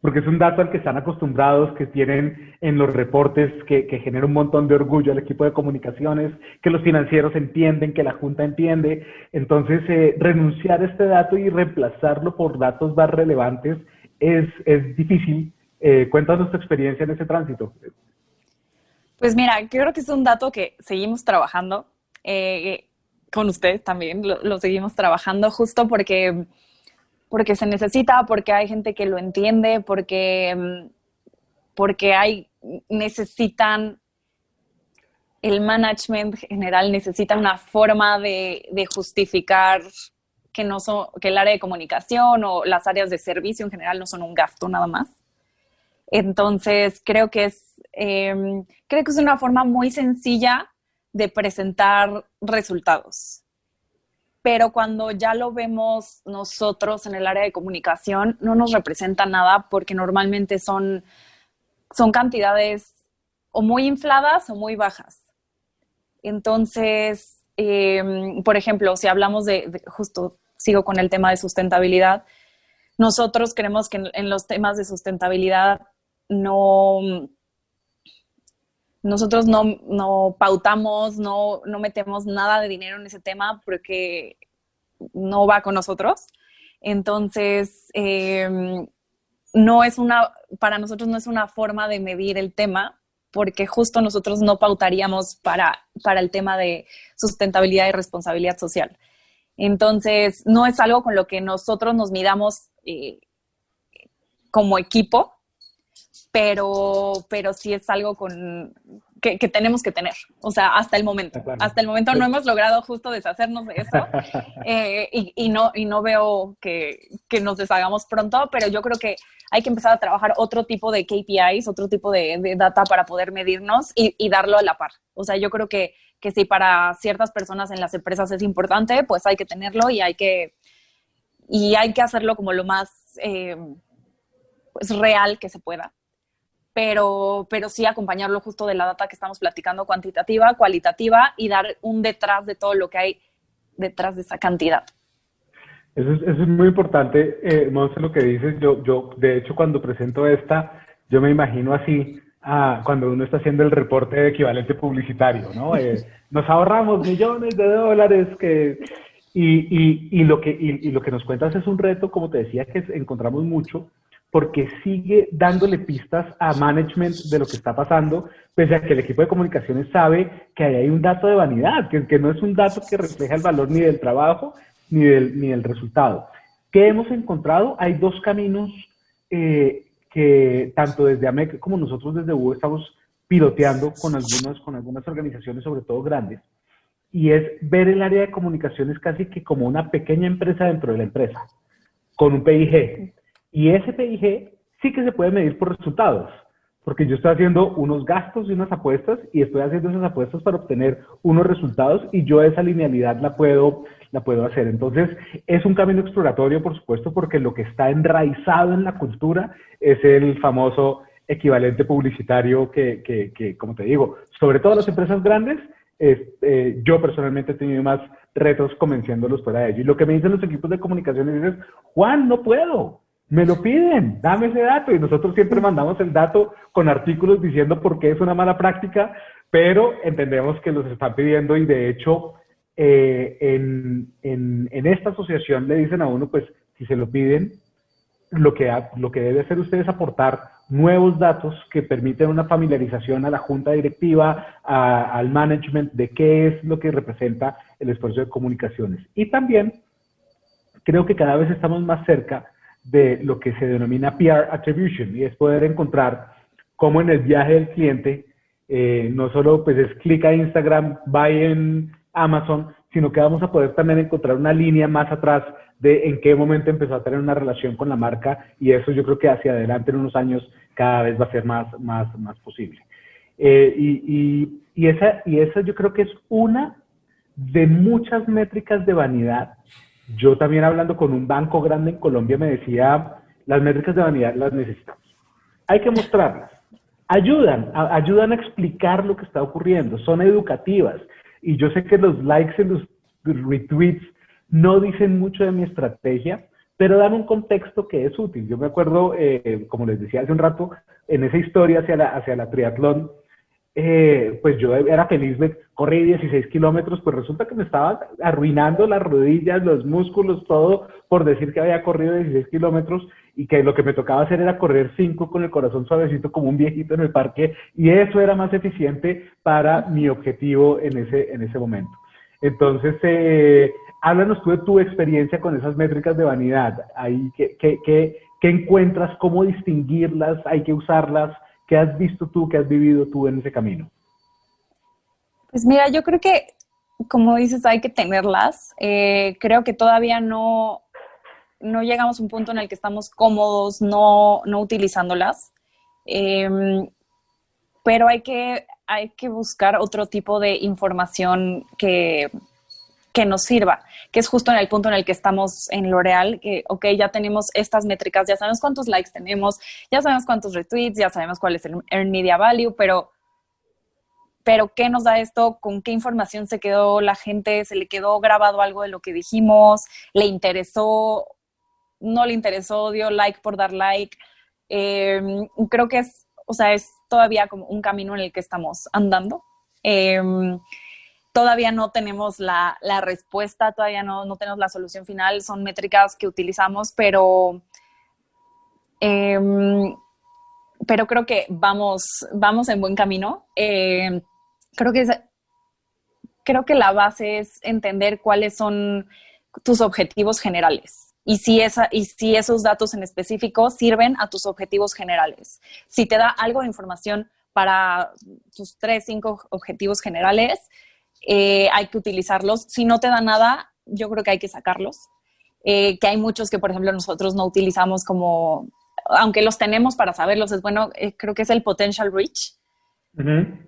Porque es un dato al que están acostumbrados, que tienen en los reportes, que genera un montón de orgullo al equipo de comunicaciones, que los financieros entienden, que la junta entiende. Entonces, renunciar a este dato y reemplazarlo por datos más relevantes es difícil. Cuéntanos tu experiencia en ese tránsito. Pues mira, creo que es un dato que seguimos trabajando, con ustedes también, lo seguimos trabajando justo porque se necesita, porque hay gente que lo entiende, porque necesitan, el management general necesita una forma de justificar que el área de comunicación o las áreas de servicio en general no son un gasto nada más. Entonces, creo que es una forma muy sencilla de presentar resultados. Pero cuando ya lo vemos nosotros en el área de comunicación, no nos representa nada porque normalmente son cantidades o muy infladas o muy bajas. Entonces, por ejemplo, si hablamos justo sigo con el tema de sustentabilidad, nosotros creemos que en los temas de sustentabilidad nosotros no pautamos, no metemos nada de dinero en ese tema porque no va con nosotros. Entonces, para nosotros no es una forma de medir el tema, porque justo nosotros no pautaríamos para el tema de sustentabilidad y responsabilidad social. Entonces, no es algo con lo que nosotros nos midamos como equipo, pero sí es algo que tenemos que tener, o sea, hasta el momento. Hasta el momento no hemos logrado justo deshacernos de eso y no veo que nos deshagamos pronto, pero yo creo que hay que empezar a trabajar otro tipo de KPIs, otro tipo de data para poder medirnos y darlo a la par. O sea, yo creo que si para ciertas personas en las empresas es importante, pues hay que tenerlo y hay que hacerlo como lo más pues real que se pueda. Pero sí acompañarlo justo de la data que estamos platicando, cuantitativa, cualitativa, y dar un detrás de todo lo que hay detrás de esa cantidad. Eso es muy importante, Monse, lo que dices. Yo, de hecho, cuando presento yo me imagino así, cuando uno está haciendo el reporte de equivalente publicitario, ¿no? Nos ahorramos millones de dólares y lo que nos cuentas es un reto, como te decía, que encontramos mucho, porque sigue dándole pistas a management de lo que está pasando, pese a que el equipo de comunicaciones sabe que ahí hay un dato de vanidad, que no es un dato que refleja el valor ni del trabajo ni del resultado. ¿Qué hemos encontrado? Hay dos caminos que tanto desde AMEC como nosotros desde UO estamos piloteando con algunas organizaciones, sobre todo grandes, y es ver el área de comunicaciones casi que como una pequeña empresa dentro de la empresa, con un PIG. Y ese PIG sí que se puede medir por resultados, porque yo estoy haciendo unos gastos y unas apuestas y estoy haciendo esas apuestas para obtener unos resultados y yo esa linealidad la puedo hacer. Entonces, es un camino exploratorio, por supuesto, porque lo que está enraizado en la cultura es el famoso equivalente publicitario que como te digo, sobre todo las empresas grandes, yo personalmente he tenido más retos convenciéndolos fuera de ello. Y lo que me dicen los equipos de comunicaciones es, Juan, no puedo. Me lo piden, dame ese dato, y nosotros siempre mandamos el dato con artículos diciendo por qué es una mala práctica, pero entendemos que los están pidiendo y de hecho en esta asociación le dicen a uno, pues si se lo piden, lo que debe hacer usted es aportar nuevos datos que permiten una familiarización a la junta directiva, al management de qué es lo que representa el esfuerzo de comunicaciones. Y también creo que cada vez estamos más cerca de lo que se denomina PR Attribution, y es poder encontrar cómo en el viaje del cliente no solo pues es clic a Instagram, buy en Amazon, sino que vamos a poder también encontrar una línea más atrás de en qué momento empezó a tener una relación con la marca, y eso yo creo que hacia adelante en unos años cada vez va a ser más posible. Y esa yo creo que es una de muchas métricas de vanidad. Yo también hablando con un banco grande en Colombia me decía, las métricas de vanidad las necesitamos. Hay que mostrarlas. Ayudan a explicar lo que está ocurriendo, son educativas. Y yo sé que los likes y los retweets no dicen mucho de mi estrategia, pero dan un contexto que es útil. Yo me acuerdo, como les decía hace un rato, en esa historia hacia la triatlón, pues yo era feliz, corrí 16 kilómetros, pues resulta que me estaba arruinando las rodillas, los músculos, todo, por decir que había corrido 16 kilómetros y que lo que me tocaba hacer era correr 5 con el corazón suavecito como un viejito en el parque, y eso era más eficiente para mi objetivo en ese momento. Entonces, háblanos tú de tu experiencia con esas métricas de vanidad. Ahí, ¿qué encuentras? ¿Cómo distinguirlas? ¿Hay que usarlas? ¿Qué has visto tú, qué has vivido tú en ese camino? Pues mira, yo creo que, como dices, hay que tenerlas. Creo que todavía no llegamos a un punto en el que estamos cómodos no utilizándolas. Pero hay que buscar otro tipo de información que nos sirva, que es justo en el punto en el que estamos en L'Oréal, que, ok, ya tenemos estas métricas, ya sabemos cuántos likes tenemos, ya sabemos cuántos retweets, ya sabemos cuál es el Earned Media Value, pero ¿qué nos da esto? ¿Con qué información se quedó la gente? ¿Se le quedó grabado algo de lo que dijimos? ¿Le interesó? ¿No le interesó? ¿Dio like por dar like? Creo que es todavía como un camino en el que estamos andando. Todavía no tenemos la respuesta, todavía no tenemos la solución final, son métricas que utilizamos, pero creo que vamos en buen camino. Creo que la base es entender cuáles son tus objetivos generales y si esos datos en específico sirven a tus objetivos generales. Si te da algo de información para tus 3, 5 objetivos generales, hay que utilizarlos. Si no te da nada, yo creo que hay que sacarlos. Que hay muchos que, por ejemplo, nosotros no utilizamos como, aunque los tenemos para saberlos, es bueno, creo que es el potential reach. Uh-huh.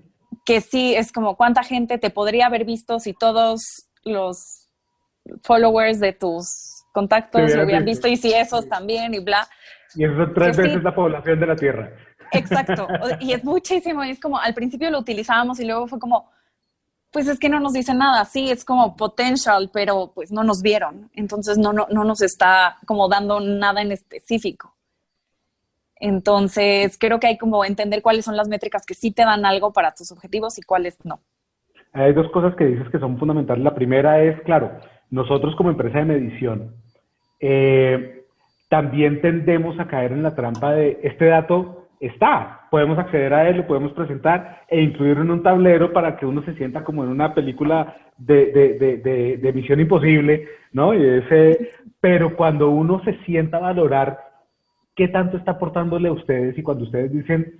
Que sí, es como cuánta gente te podría haber visto si todos los followers de tus contactos lo hubieran visto y si esos también y bla. Y eso son 3 veces la población de la Tierra. Exacto, y es muchísimo, y es como, al principio lo utilizábamos y luego fue como, pues es que no nos dice nada, sí, es como potential, pero pues no nos vieron, entonces no nos está como dando nada en específico. Entonces, creo que hay como entender cuáles son las métricas que sí te dan algo para tus objetivos y cuáles no. Hay 2 cosas que dices que son fundamentales. La primera es, claro, nosotros como empresa de medición, también tendemos a caer en la trampa de este dato está, podemos acceder a él, lo podemos presentar e incluirlo en un tablero para que uno se sienta como en una película de Misión Imposible, ¿no? Pero cuando uno se sienta a valorar qué tanto está aportándole a ustedes y cuando ustedes dicen,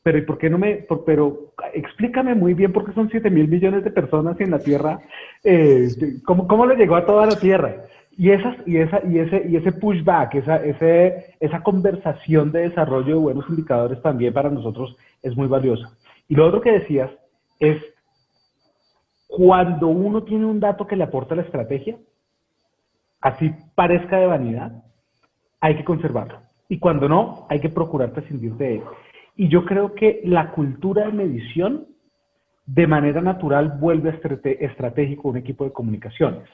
pero ¿y por qué no pero explícame muy bien por qué son 7,000 millones de personas en la Tierra, ¿cómo le llegó a toda la Tierra? Y ese pushback, esa conversación de desarrollo de buenos indicadores también para nosotros es muy valiosa. Y lo otro que decías es, cuando uno tiene un dato que le aporta a la estrategia, así parezca de vanidad, hay que conservarlo. Y cuando no, hay que procurar prescindir de él. Y yo creo que la cultura de medición, de manera natural, vuelve estratégico un equipo de comunicaciones.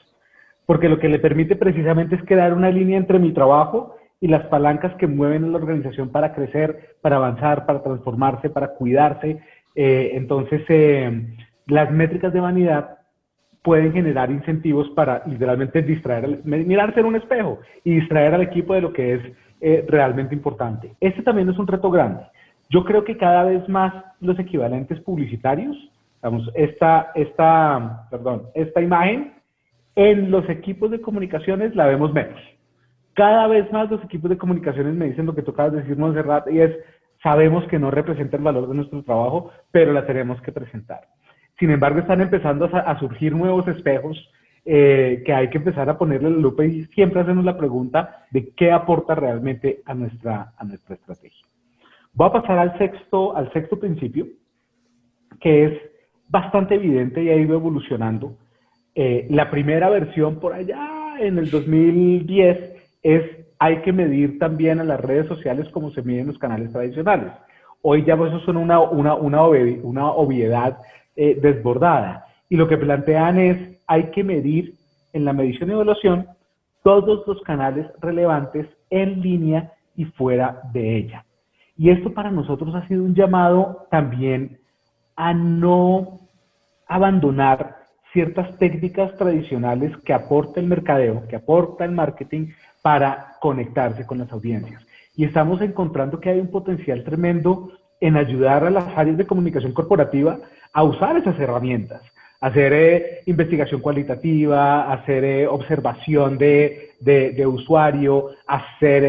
Porque lo que le permite precisamente es crear una línea entre mi trabajo y las palancas que mueven a la organización para crecer, para avanzar, para transformarse, para cuidarse. Entonces, las métricas de vanidad pueden generar incentivos para literalmente mirarse en un espejo y distraer al equipo de lo que es realmente importante. Este también es un reto grande. Yo creo que cada vez más los equivalentes publicitarios, digamos, esta imagen, en los equipos de comunicaciones la vemos menos. Cada vez más los equipos de comunicaciones me dicen lo que tú acabas de decir, Montserrat, y es, sabemos que no representa el valor de nuestro trabajo, pero la tenemos que presentar. Sin embargo, están empezando a surgir nuevos espejos que hay que empezar a ponerle la lupa y siempre hacernos la pregunta de qué aporta realmente a nuestra estrategia. Voy a pasar al sexto principio, que es bastante evidente y ha ido evolucionando. La primera versión por allá en el 2010 es hay que medir también a las redes sociales como se miden los canales tradicionales. Hoy ya eso son una obviedad desbordada. Y lo que plantean es hay que medir en la medición y evaluación todos los canales relevantes en línea y fuera de ella. Y esto para nosotros ha sido un llamado también a no abandonar ciertas técnicas tradicionales que aporta el mercadeo, que aporta el marketing para conectarse con las audiencias. Y estamos encontrando que hay un potencial tremendo en ayudar a las áreas de comunicación corporativa a usar esas herramientas, hacer investigación cualitativa, hacer observación de usuario, hacer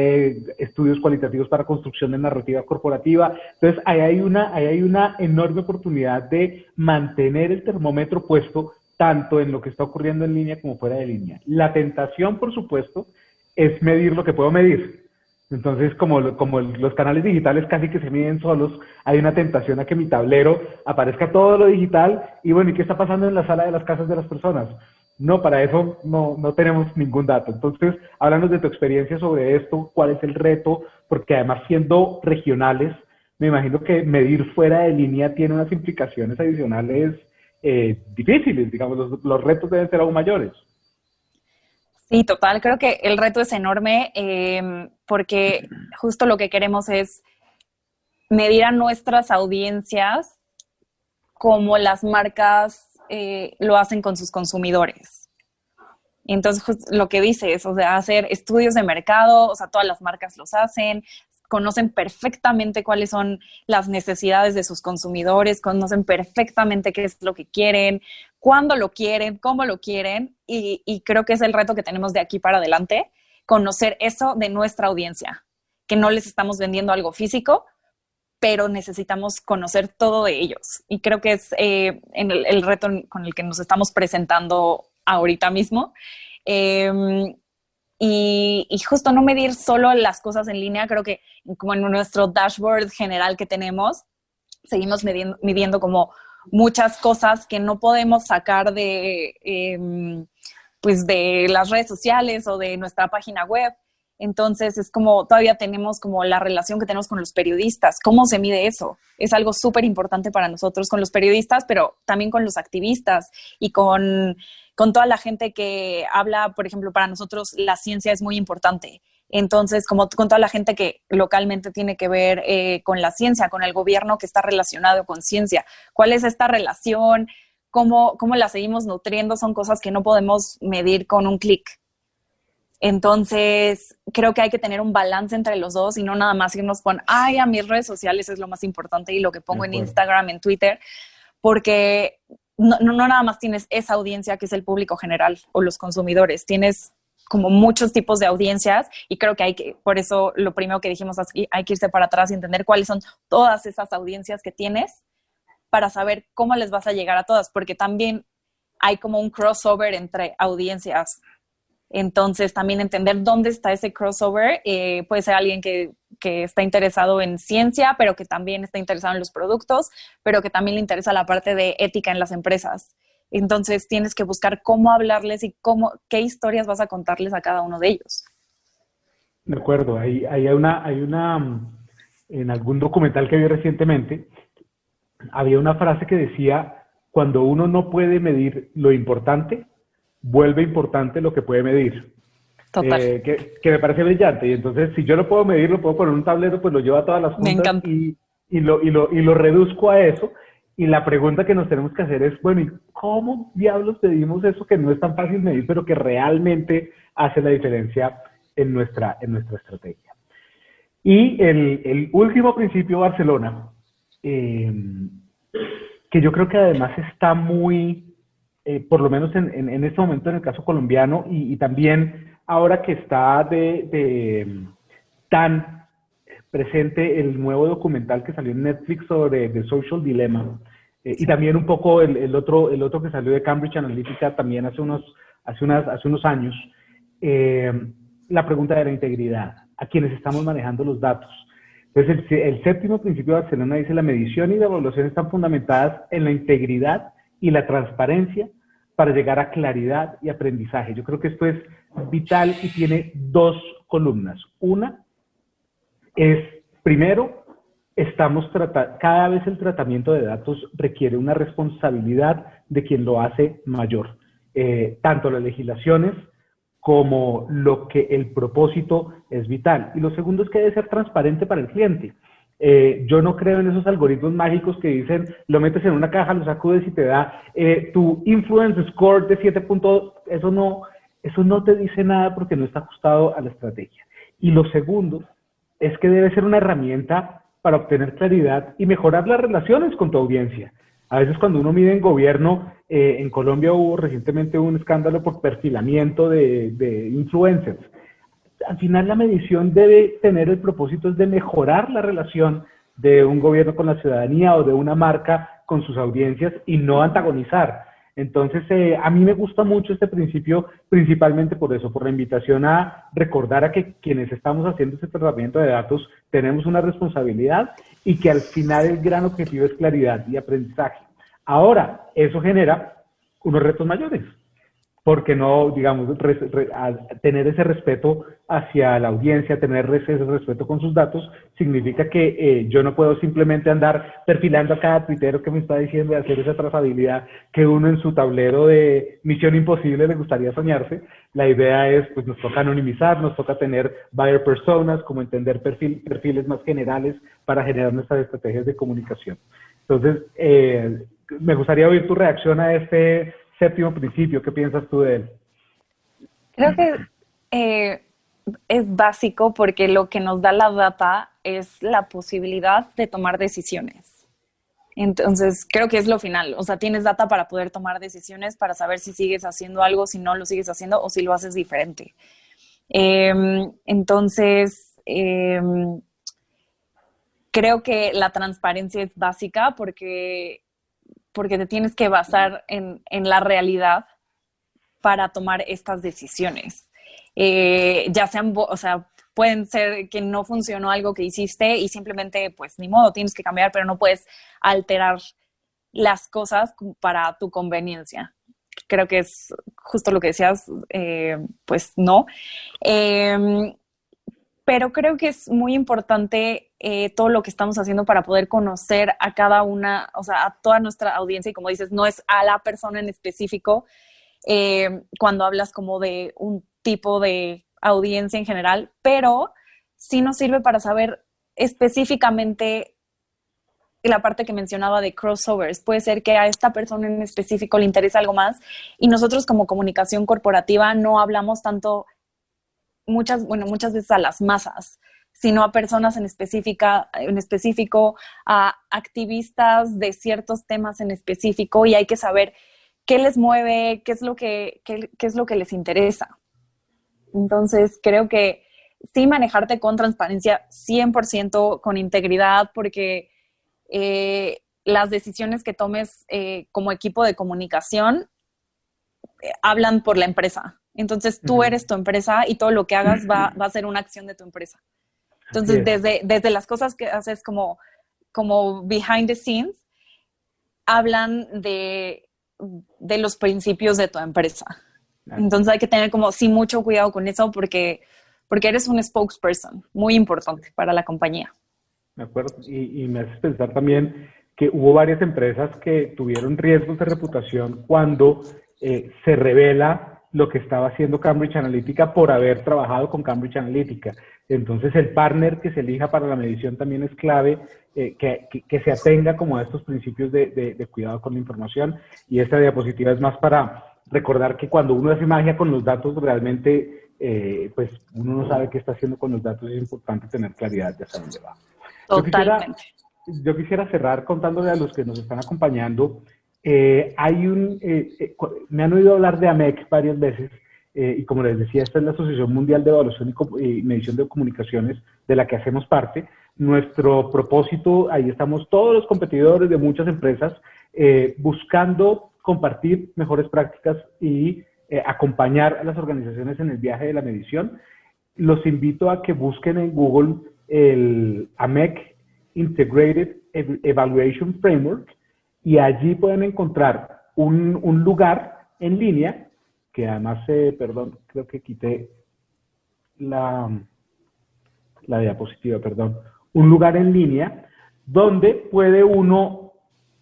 estudios cualitativos para construcción de narrativa corporativa. Entonces, ahí hay una enorme oportunidad de mantener el termómetro puesto tanto en lo que está ocurriendo en línea como fuera de línea. La tentación, por supuesto, es medir lo que puedo medir. Entonces, como los canales digitales casi que se miden solos, hay una tentación a que mi tablero aparezca todo lo digital y bueno, ¿y qué está pasando en la sala de las casas de las personas? No, para eso no tenemos ningún dato. Entonces, háblanos de tu experiencia sobre esto, cuál es el reto, porque además siendo regionales, me imagino que medir fuera de línea tiene unas implicaciones adicionales difíciles, digamos, los retos deben ser aún mayores. Sí, total. Creo que el reto es enorme porque justo lo que queremos es medir a nuestras audiencias como las marcas lo hacen con sus consumidores. Entonces, justo lo que dices, o sea, hacer estudios de mercado, o sea, todas las marcas los hacen, conocen perfectamente cuáles son las necesidades de sus consumidores, conocen perfectamente qué es lo que quieren, cuándo lo quieren, cómo lo quieren, y creo que es el reto que tenemos de aquí para adelante, conocer eso de nuestra audiencia, que no les estamos vendiendo algo físico, pero necesitamos conocer todo de ellos. Y creo que es en el reto con el que nos estamos presentando ahorita mismo. Y justo no medir solo las cosas en línea, creo que como en nuestro dashboard general que tenemos, seguimos midiendo como muchas cosas que no podemos sacar pues de las redes sociales o de nuestra página web. Entonces es como todavía tenemos como la relación que tenemos con los periodistas. ¿Cómo se mide eso? Es algo súper importante para nosotros con los periodistas, pero también con los activistas y con toda la gente que habla. Por ejemplo, para nosotros la ciencia es muy importante. Entonces, como con toda la gente que localmente tiene que ver con la ciencia, con el gobierno que está relacionado con ciencia. ¿Cuál es esta relación? ¿Cómo la seguimos nutriendo? Son cosas que no podemos medir con un clic. Entonces, creo que hay que tener un balance entre los dos y no nada más irnos con, a mis redes sociales es lo más importante y lo que pongo en Instagram, en Twitter, porque no nada más tienes esa audiencia que es el público general o los consumidores. Tienes como muchos tipos de audiencias y creo que por eso lo primero que dijimos aquí, hay que irse para atrás y entender cuáles son todas esas audiencias que tienes para saber cómo les vas a llegar a todas, porque también hay como un crossover entre audiencias. Entonces, también entender dónde está ese crossover. Puede ser alguien que está interesado en ciencia, pero que también está interesado en los productos, pero que también le interesa la parte de ética en las empresas. Entonces, tienes que buscar cómo hablarles y qué historias vas a contarles a cada uno de ellos. De acuerdo. Hay una, en algún documental que vi recientemente, había una frase que decía, cuando uno no puede medir lo importante, vuelve importante lo que puede medir. Total. Que me parece brillante. Y entonces, si yo lo puedo medir, lo puedo poner en un tablero, pues lo llevo a todas las juntas y lo reduzco a eso. Y la pregunta que nos tenemos que hacer es, bueno, ¿y cómo diablos pedimos eso que no es tan fácil medir, pero que realmente hace la diferencia en nuestra estrategia? Y el último principio, Barcelona, que yo creo que además está muy... por lo menos en este momento en el caso colombiano y también ahora que está tan presente el nuevo documental que salió en Netflix sobre The Social Dilemma y también un poco el otro que salió de Cambridge Analytica también hace unos años, la pregunta de la integridad, a quienes estamos manejando los datos. Entonces el séptimo principio de Barcelona dice: la medición y la evaluación están fundamentadas en la integridad y la transparencia para llegar a claridad y aprendizaje. Yo creo que esto es vital y tiene dos columnas. Una es, primero, cada vez el tratamiento de datos requiere una responsabilidad de quien lo hace mayor. Tanto las legislaciones como el propósito es vital. Y lo segundo es que debe ser transparente para el cliente. Yo no creo en esos algoritmos mágicos que dicen, lo metes en una caja, lo sacudes y te da tu influence score de 7 puntos. Eso no te dice nada porque no está ajustado a la estrategia. Y lo segundo es que debe ser una herramienta para obtener claridad y mejorar las relaciones con tu audiencia. A veces cuando uno mide en gobierno, en Colombia hubo recientemente un escándalo por perfilamiento de influencers. Al final la medición debe tener el propósito de mejorar la relación de un gobierno con la ciudadanía o de una marca con sus audiencias y no antagonizar. Entonces, a mí me gusta mucho este principio, principalmente por eso, por la invitación a recordar a que quienes estamos haciendo este tratamiento de datos tenemos una responsabilidad y que al final el gran objetivo es claridad y aprendizaje. Ahora, eso genera unos retos mayores. Porque no, digamos, tener ese respeto hacia la audiencia, tener ese respeto con sus datos, significa que yo no puedo simplemente andar perfilando a cada tuitero que me está diciendo de hacer esa trazabilidad que uno en su tablero de Misión Imposible le gustaría soñarse. La idea es, pues nos toca anonimizar, nos toca tener buyer personas, como entender perfiles más generales para generar nuestras estrategias de comunicación. Entonces, me gustaría oír tu reacción a este séptimo principio. ¿Qué piensas tú de él? Creo que es básico porque lo que nos da la data es la posibilidad de tomar decisiones. Entonces, creo que es lo final. O sea, tienes data para poder tomar decisiones, para saber si sigues haciendo algo, si no lo sigues haciendo o si lo haces diferente. Entonces, creo que la transparencia es básica porque te tienes que basar en la realidad para tomar estas decisiones. Ya sean, o sea, pueden ser que no funcionó algo que hiciste y simplemente, pues, ni modo, tienes que cambiar, pero no puedes alterar las cosas para tu conveniencia. Creo que es justo lo que decías, pues no. Pero creo que es muy importante todo lo que estamos haciendo para poder conocer a cada una, o sea, a toda nuestra audiencia, y como dices, no es a la persona en específico, cuando hablas como de un tipo de audiencia en general, pero sí nos sirve para saber específicamente la parte que mencionaba de crossovers. Puede ser que a esta persona en específico le interesa algo más y nosotros como comunicación corporativa no hablamos tanto muchas veces a las masas, sino a personas en específico, a activistas de ciertos temas en específico, y hay que saber qué les mueve, qué es lo que les interesa. Entonces, creo que sí, manejarte con transparencia, 100% con integridad, porque las decisiones que tomes como equipo de comunicación hablan por la empresa. Entonces, tú eres tu empresa y todo lo que hagas va a ser una acción de tu empresa. Entonces, desde las cosas que haces como behind the scenes, hablan de los principios de tu empresa. Entonces, hay que tener como sí mucho cuidado con eso porque eres un spokesperson muy importante para la compañía. De acuerdo. Y me haces pensar también que hubo varias empresas que tuvieron riesgos de reputación cuando se revela lo que estaba haciendo Cambridge Analytica por haber trabajado con Cambridge Analytica. Entonces, el partner que se elija para la medición también es clave, que se atenga como a estos principios de cuidado con la información. Y esta diapositiva es más para recordar que cuando uno hace magia con los datos, realmente, pues, uno no sabe qué está haciendo con los datos. Es importante tener claridad de hasta dónde va. Totalmente. Yo quisiera cerrar contándole a los que nos están acompañando. Me han oído hablar de AMEC varias veces, y como les decía, esta es la Asociación Mundial de Evaluación y Medición de Comunicaciones, de la que hacemos parte. Nuestro propósito, ahí estamos todos los competidores de muchas empresas, buscando compartir mejores prácticas y acompañar a las organizaciones en el viaje de la medición. Los invito a que busquen en Google el AMEC Integrated Evaluation Framework, y allí pueden encontrar un lugar en línea, que además, perdón, creo que quité la diapositiva, perdón, un lugar en línea donde puede uno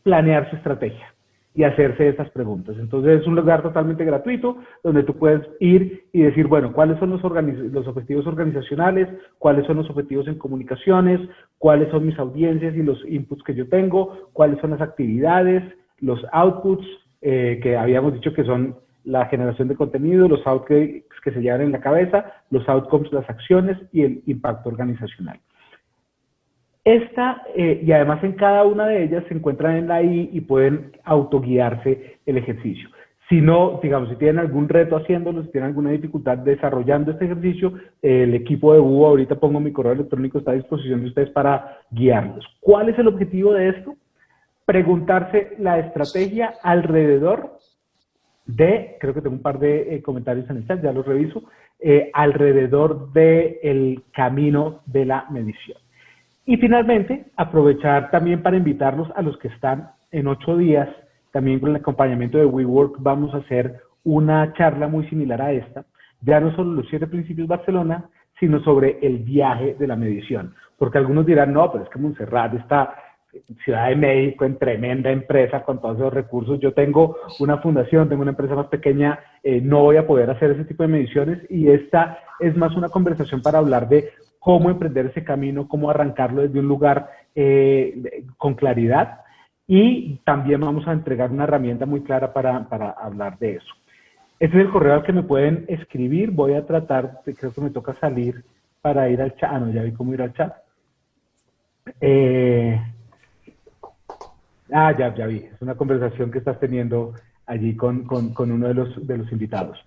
planear su estrategia y hacerse esas preguntas. Entonces, es un lugar totalmente gratuito donde tú puedes ir y decir, bueno, ¿cuáles son los objetivos organizacionales? ¿Cuáles son los objetivos en comunicaciones? ¿Cuáles son mis audiencias y los inputs que yo tengo? ¿Cuáles son las actividades? Los outputs, que habíamos dicho que son la generación de contenido, los outputs que se llevan en la cabeza, los outcomes, las acciones y el impacto organizacional. Y además en cada una de ellas se encuentran en la I y pueden autoguiarse el ejercicio. Si no, digamos, si tienen algún reto haciéndolo, si tienen alguna dificultad desarrollando este ejercicio, el equipo de Búho, ahorita pongo mi correo electrónico, está a disposición de ustedes para guiarlos. ¿Cuál es el objetivo de esto? Preguntarse la estrategia alrededor de, creo que tengo un par de comentarios en el chat, ya los reviso, alrededor del camino de la medición. Y finalmente, aprovechar también para invitarlos a los que están en 8 días, también con el acompañamiento de WeWork, vamos a hacer una charla muy similar a esta, ya no solo los 7 principios Barcelona, sino sobre el viaje de la medición. Porque algunos dirán, no, pero es que Montserrat está Ciudad de México, en tremenda empresa con todos esos recursos. Yo tengo una fundación, tengo una empresa más pequeña, no voy a poder hacer ese tipo de mediciones. Y esta es más una conversación para hablar de cómo emprender ese camino, cómo arrancarlo desde un lugar con claridad. Y también vamos a entregar una herramienta muy clara para hablar de eso. Este es el correo al que me pueden escribir. Voy a tratar, creo que me toca salir para ir al chat. Ah, no, ya vi cómo ir al chat. Ya vi. Es una conversación que estás teniendo allí con uno de los invitados.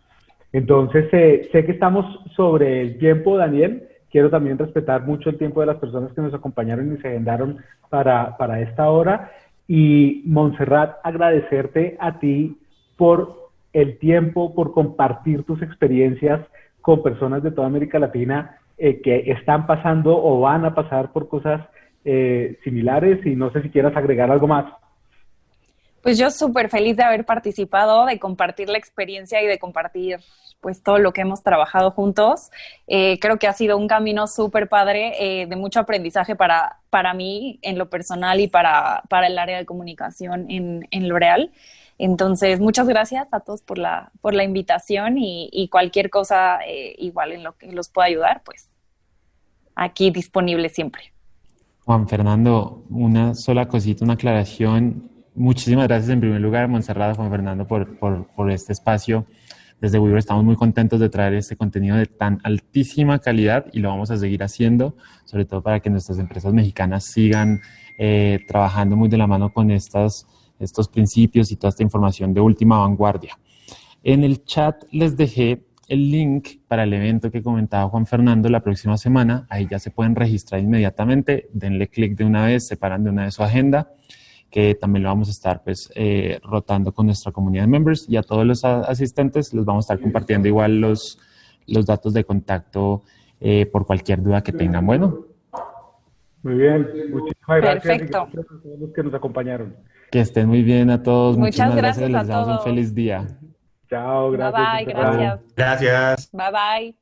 Entonces, sé que estamos sobre el tiempo, Daniel. quiero también respetar mucho el tiempo de las personas que nos acompañaron y se agendaron para esta hora. Y Montserrat, agradecerte a ti por el tiempo, por compartir tus experiencias con personas de toda América Latina que están pasando o van a pasar por cosas similares, y no sé si quieras agregar algo más. Pues yo súper feliz de haber participado, de compartir la experiencia y de compartir pues todo lo que hemos trabajado juntos. Creo que ha sido un camino súper padre, de mucho aprendizaje para mí en lo personal y para el área de comunicación en L'Oréal. Entonces, muchas gracias a todos por la invitación, y cualquier cosa igual en lo que los pueda ayudar, pues aquí disponible siempre. Juan Fernando, una sola cosita, una aclaración. Muchísimas gracias en primer lugar, Montserrat, Juan Fernando, por este espacio. Desde WeWork estamos muy contentos de traer este contenido de tan altísima calidad, y lo vamos a seguir haciendo, sobre todo para que nuestras empresas mexicanas sigan trabajando muy de la mano con estos principios y toda esta información de última vanguardia. En el chat les dejé el link para el evento que comentaba Juan Fernando la próxima semana. Ahí ya se pueden registrar inmediatamente, denle clic de una vez, separan de una vez su agenda, que también lo vamos a estar pues rotando con nuestra comunidad de members, y a todos los asistentes les vamos a estar compartiendo igual los datos de contacto por cualquier duda que tengan. Bueno. Muy bien, muchísimas gracias. Perfecto. Y gracias a todos los que nos acompañaron. Que estén muy bien a todos. Muchas gracias Les a deseamos todos. un feliz día. Chao, gracias. Bye bye, gracias. Gracias. Bye bye.